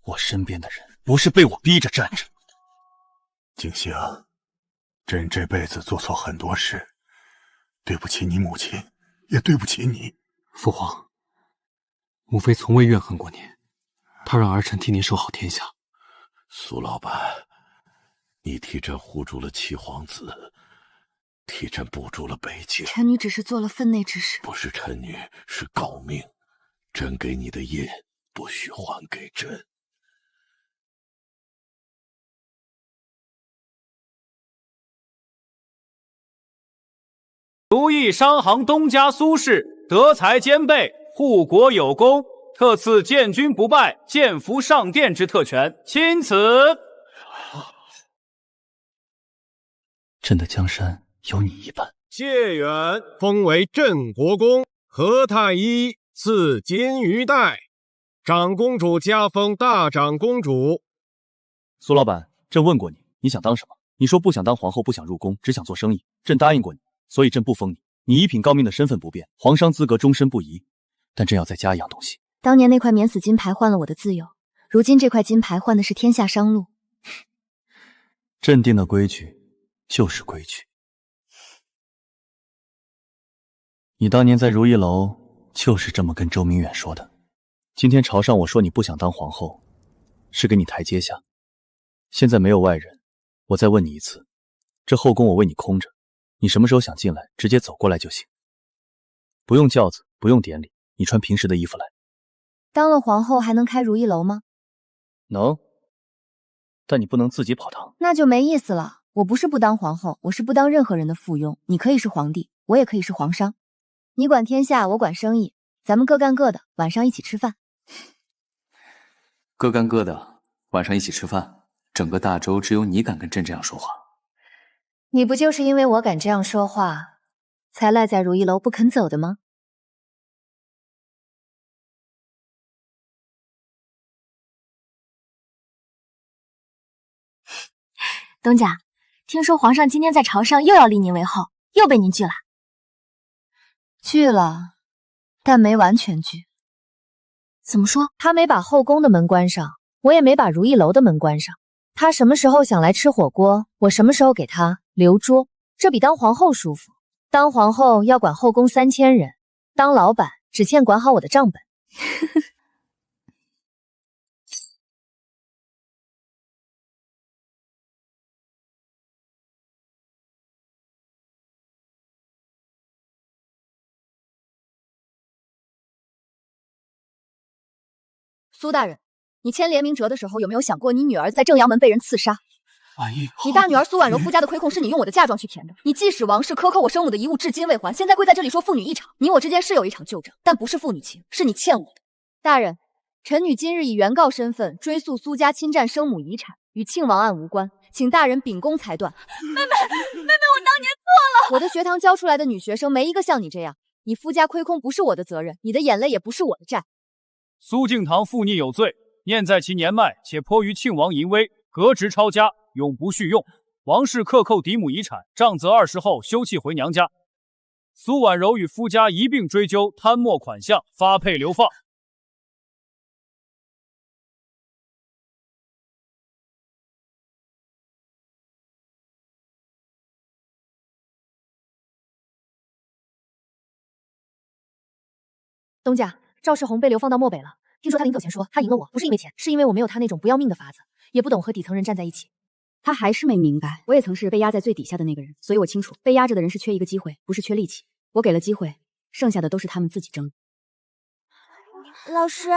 我身边的人不是被我逼着站着。景行，朕这辈子做错很多事，对不起你母亲，也对不起你。父皇，母妃从未怨恨过您，她让儿臣替您守好天下。苏老板，你替朕护住了七皇子，替朕补住了北境。臣女只是做了分内之事。不是臣女，是诰命。朕给你的业，不许还给朕。如意商行东家苏氏，德才兼备，护国有功，特赐建军不败、建福上殿之特权，钦此。朕的江山有你一半。谢远封为镇国公，何太医赐金鱼带，长公主加封大长公主。苏老板，朕问过你，你想当什么？你说不想当皇后，不想入宫，只想做生意。朕答应过你，所以朕不封你。你一品诰命的身份不变，皇商资格终身不移。但朕要再加一样东西。当年那块免死金牌换了我的自由，如今这块金牌换的是天下商路。朕定的规矩就是规矩。你当年在如意楼就是这么跟周明远说的。今天朝上我说你不想当皇后，是给你台阶下。现在没有外人，我再问你一次，这后宫我为你空着，你什么时候想进来，直接走过来就行。不用轿子，不用典礼，你穿平时的衣服来。当了皇后还能开如意楼吗？能，但你不能自己跑堂。那就没意思了。我不是不当皇后，我是不当任何人的附庸。你可以是皇帝，我也可以是皇商。你管天下，我管生意，咱们各干各的，晚上一起吃饭。各干各的，晚上一起吃饭。整个大周只有你敢跟朕这样说话。你不就是因为我敢这样说话，才赖在如意楼不肯走的吗？东家，听说皇上今天在朝上又要立您为后，又被您拒了。拒了，但没完全拒。怎么说？他没把后宫的门关上，我也没把如意楼的门关上。他什么时候想来吃火锅，我什么时候给他留桌，这比当皇后舒服。当皇后要管后宫3000人，当老板只欠管好我的账本。苏大人，你签联名折的时候有没有想过，你女儿在正阳门被人刺杀？婉意，你大女儿苏婉柔夫家的亏空是你用我的嫁妆去填的。你既使王氏克扣我生母的遗物至今未还，现在跪在这里说父女一场。你我之间是有一场旧账，但不是父女情，是你欠我的。大人，臣女今日以原告身份追诉苏家侵占生母遗产，与庆王案无关，请大人秉公裁断。妹妹，我当年错了。我的学堂教出来的女学生没一个像你这样。你夫家亏空不是我的责任，你的眼泪也不是我的债。苏敬堂负逆有罪，念在其年迈，且迫于庆王淫威，革职抄家，永不续用。王氏克扣嫡母遗产，杖责20后，休弃回娘家。苏婉柔与夫家一并追究贪墨款项，发配流放。东家，赵世宏被流放到漠北了。听说他临走前说，他赢了我，不是因为钱，是因为我没有他那种不要命的法子，也不懂和底层人站在一起。他还是没明白，我也曾是被压在最底下的那个人，所以我清楚，被压着的人是缺一个机会，不是缺力气。我给了机会，剩下的都是他们自己争。老师，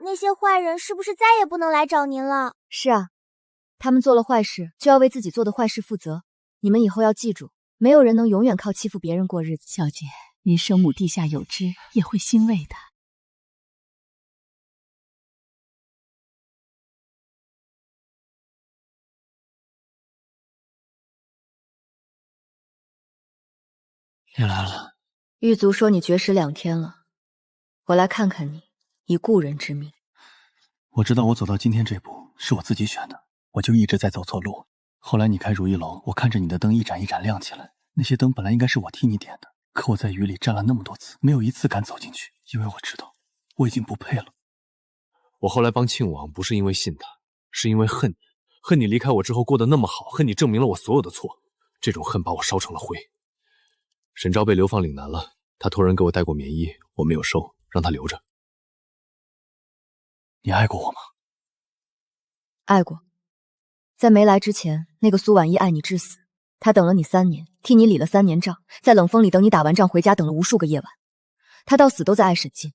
那些坏人是不是再也不能来找您了？是啊，他们做了坏事，就要为自己做的坏事负责。你们以后要记住，没有人能永远靠欺负别人过日子。小姐，您生母地下有知，也会欣慰的。你来了。狱卒说你绝食2天了，我来看看你，以故人之命。我知道我走到今天这步是我自己选的，我就一直在走错路。后来你开如意楼，我看着你的灯一盏一盏亮起来，那些灯本来应该是我替你点的，可我在雨里站了那么多次，没有一次敢走进去，因为我知道我已经不配了。我后来帮庆王不是因为信他，是因为恨你，恨你离开我之后过得那么好，恨你证明了我所有的错，这种恨把我烧成了灰。沈昭被流放岭南了，他托人给我带过棉衣，我没有收，让他留着。你爱过我吗？爱过。在没来之前，那个苏婉意爱你至死，她等了你3年，替你理了3年账，在冷风里等你打完仗回家，等了无数个夜晚。她到死都在爱沈静，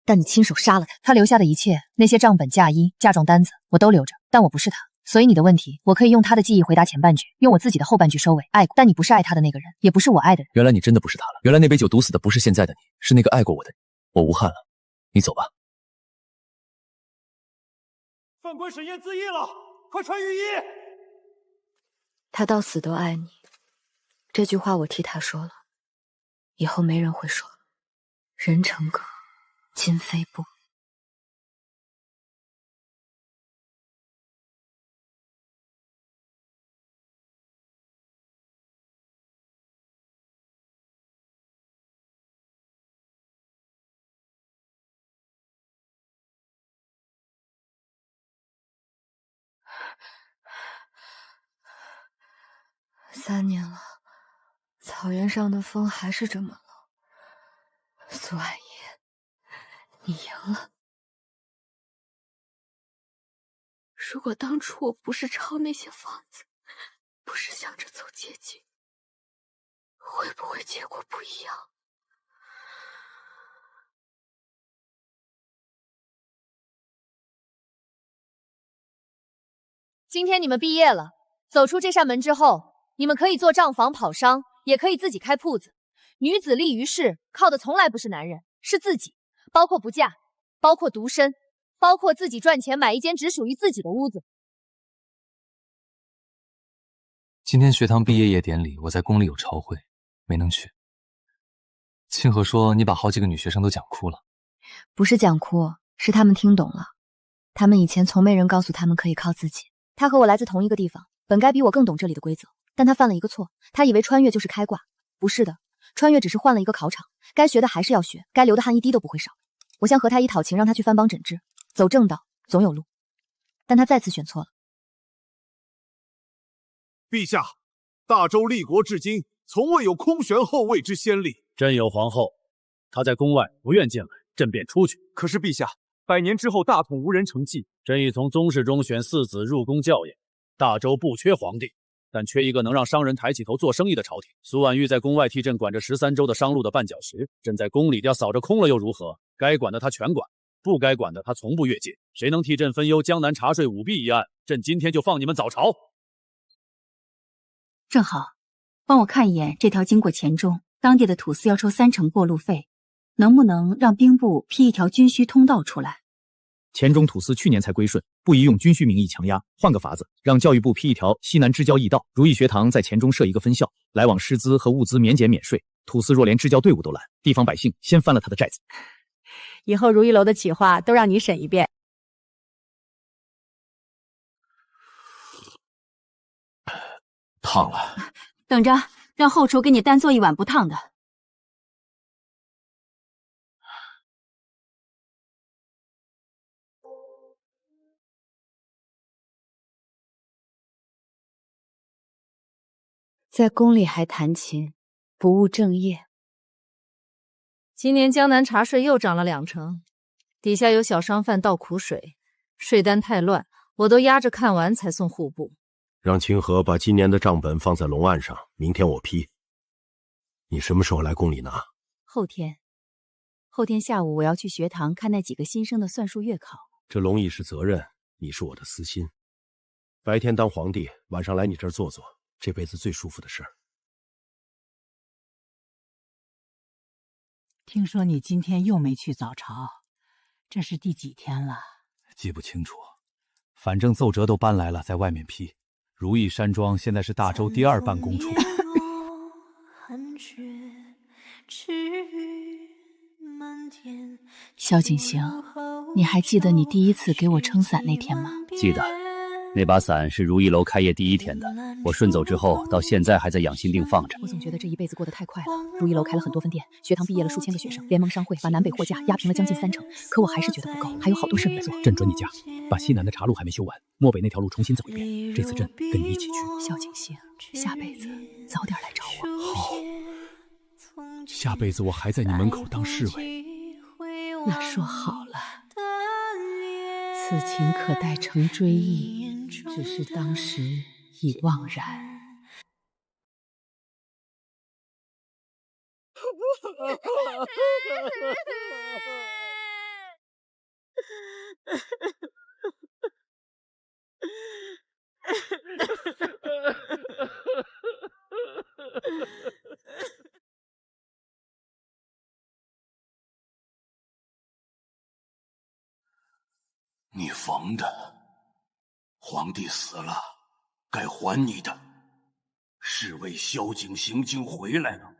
但你亲手杀了她。她留下的一切，那些账本、嫁衣、嫁妆单子，我都留着，但我不是她。所以你的问题，我可以用他的记忆回答前半句，用我自己的后半句收尾。爱过，但你不是爱他的那个人，也不是我爱的人。原来你真的不是他了，原来那杯酒毒死的不是现在的你，是那个爱过我的你。我无憾了，你走吧。犯规沈烨自缢了，快传御医！他到死都爱你，这句话我替他说了，以后没人会说了。人成阁，今非布。3年了，草原上的风还是这么冷。苏婉仪，你赢了。如果当初我不是抄那些房子，不是想着走捷径，会不会结果不一样？今天你们毕业了，走出这扇门之后，你们可以做账房跑商，也可以自己开铺子。女子立于世，靠的从来不是男人，是自己，包括不嫁，包括独身，包括自己赚钱买一间只属于自己的屋子。今天学堂毕业夜典礼，我在宫里有朝会，没能去。庆和说你把好几个女学生都讲哭了。不是讲哭，是他们听懂了。他们以前从没人告诉他们可以靠自己。他和我来自同一个地方，本该比我更懂这里的规则，但他犯了一个错，他以为穿越就是开挂。不是的，穿越只是换了一个考场，该学的还是要学，该流的汗一滴都不会少。我想和他一讨情，让他去藩邦诊治，走正道，总有路。但他再次选错了。陛下，大周立国至今，从未有空悬后位之先例。朕有皇后，她在宫外不愿进来，朕便出去。可是陛下，100年之后大统无人承继，朕已从宗室中选4子入宫校验。大周不缺皇帝，但缺一个能让商人抬起头做生意的朝廷。苏婉玉在宫外替朕管着13州的商路的绊脚石，朕在宫里要扫着空了又如何？该管的他全管，不该管的他从不越界。谁能替朕分忧江南茶税舞弊一案？朕今天就放你们早朝。正好，帮我看一眼这条经过黔中，当地的土司要抽30%过路费，能不能让兵部批一条军需通道出来？黔中土司去年才归顺，不宜用军需名义强压，换个法子，让教育部批一条西南支教驿道，如意学堂在黔中设一个分校，来往师资和物资免检免税。土司若连支教队伍都拦，地方百姓先翻了他的寨子。以后如意楼的企划都让你审一遍。烫了，等着，让后厨给你单做一碗不烫的。在宫里还弹琴，不务正业。今年江南茶税又涨了2成，底下有小商贩倒苦水，税单太乱，我都压着看完才送户部。让清河把今年的账本放在龙案上，明天我批。你什么时候来宫里拿？后天。后天下午我要去学堂看那几个新生的算术月考。这龙议是责任，你是我的私心。白天当皇帝，晚上来你这儿坐坐，这辈子最舒服的事儿。听说你今天又没去早朝，这是第几天了？记不清楚，反正奏折都搬来了，在外面批。如意山庄现在是大周第2办公处。萧景行，你还记得你第1次给我撑伞那天吗？记得，那把伞是如意楼开业第1天的，我顺走之后，到现在还在养心锭放着。我总觉得这一辈子过得太快了。如意楼开了很多分店，学堂毕业了数千个学生，联盟商会把南北货架压平了将近30%，可我还是觉得不够，还有好多事没做。朕准你家，把西南的茶路还没修完，漠北那条路重新走一遍。这次朕跟你一起去。萧景行，下辈子早点来找我。好，下辈子我还在你门口当侍卫。那说好了，此情可待成追忆，只是当时已惘然。你缝的，皇帝死了，该还你的。侍卫萧景行经回来了。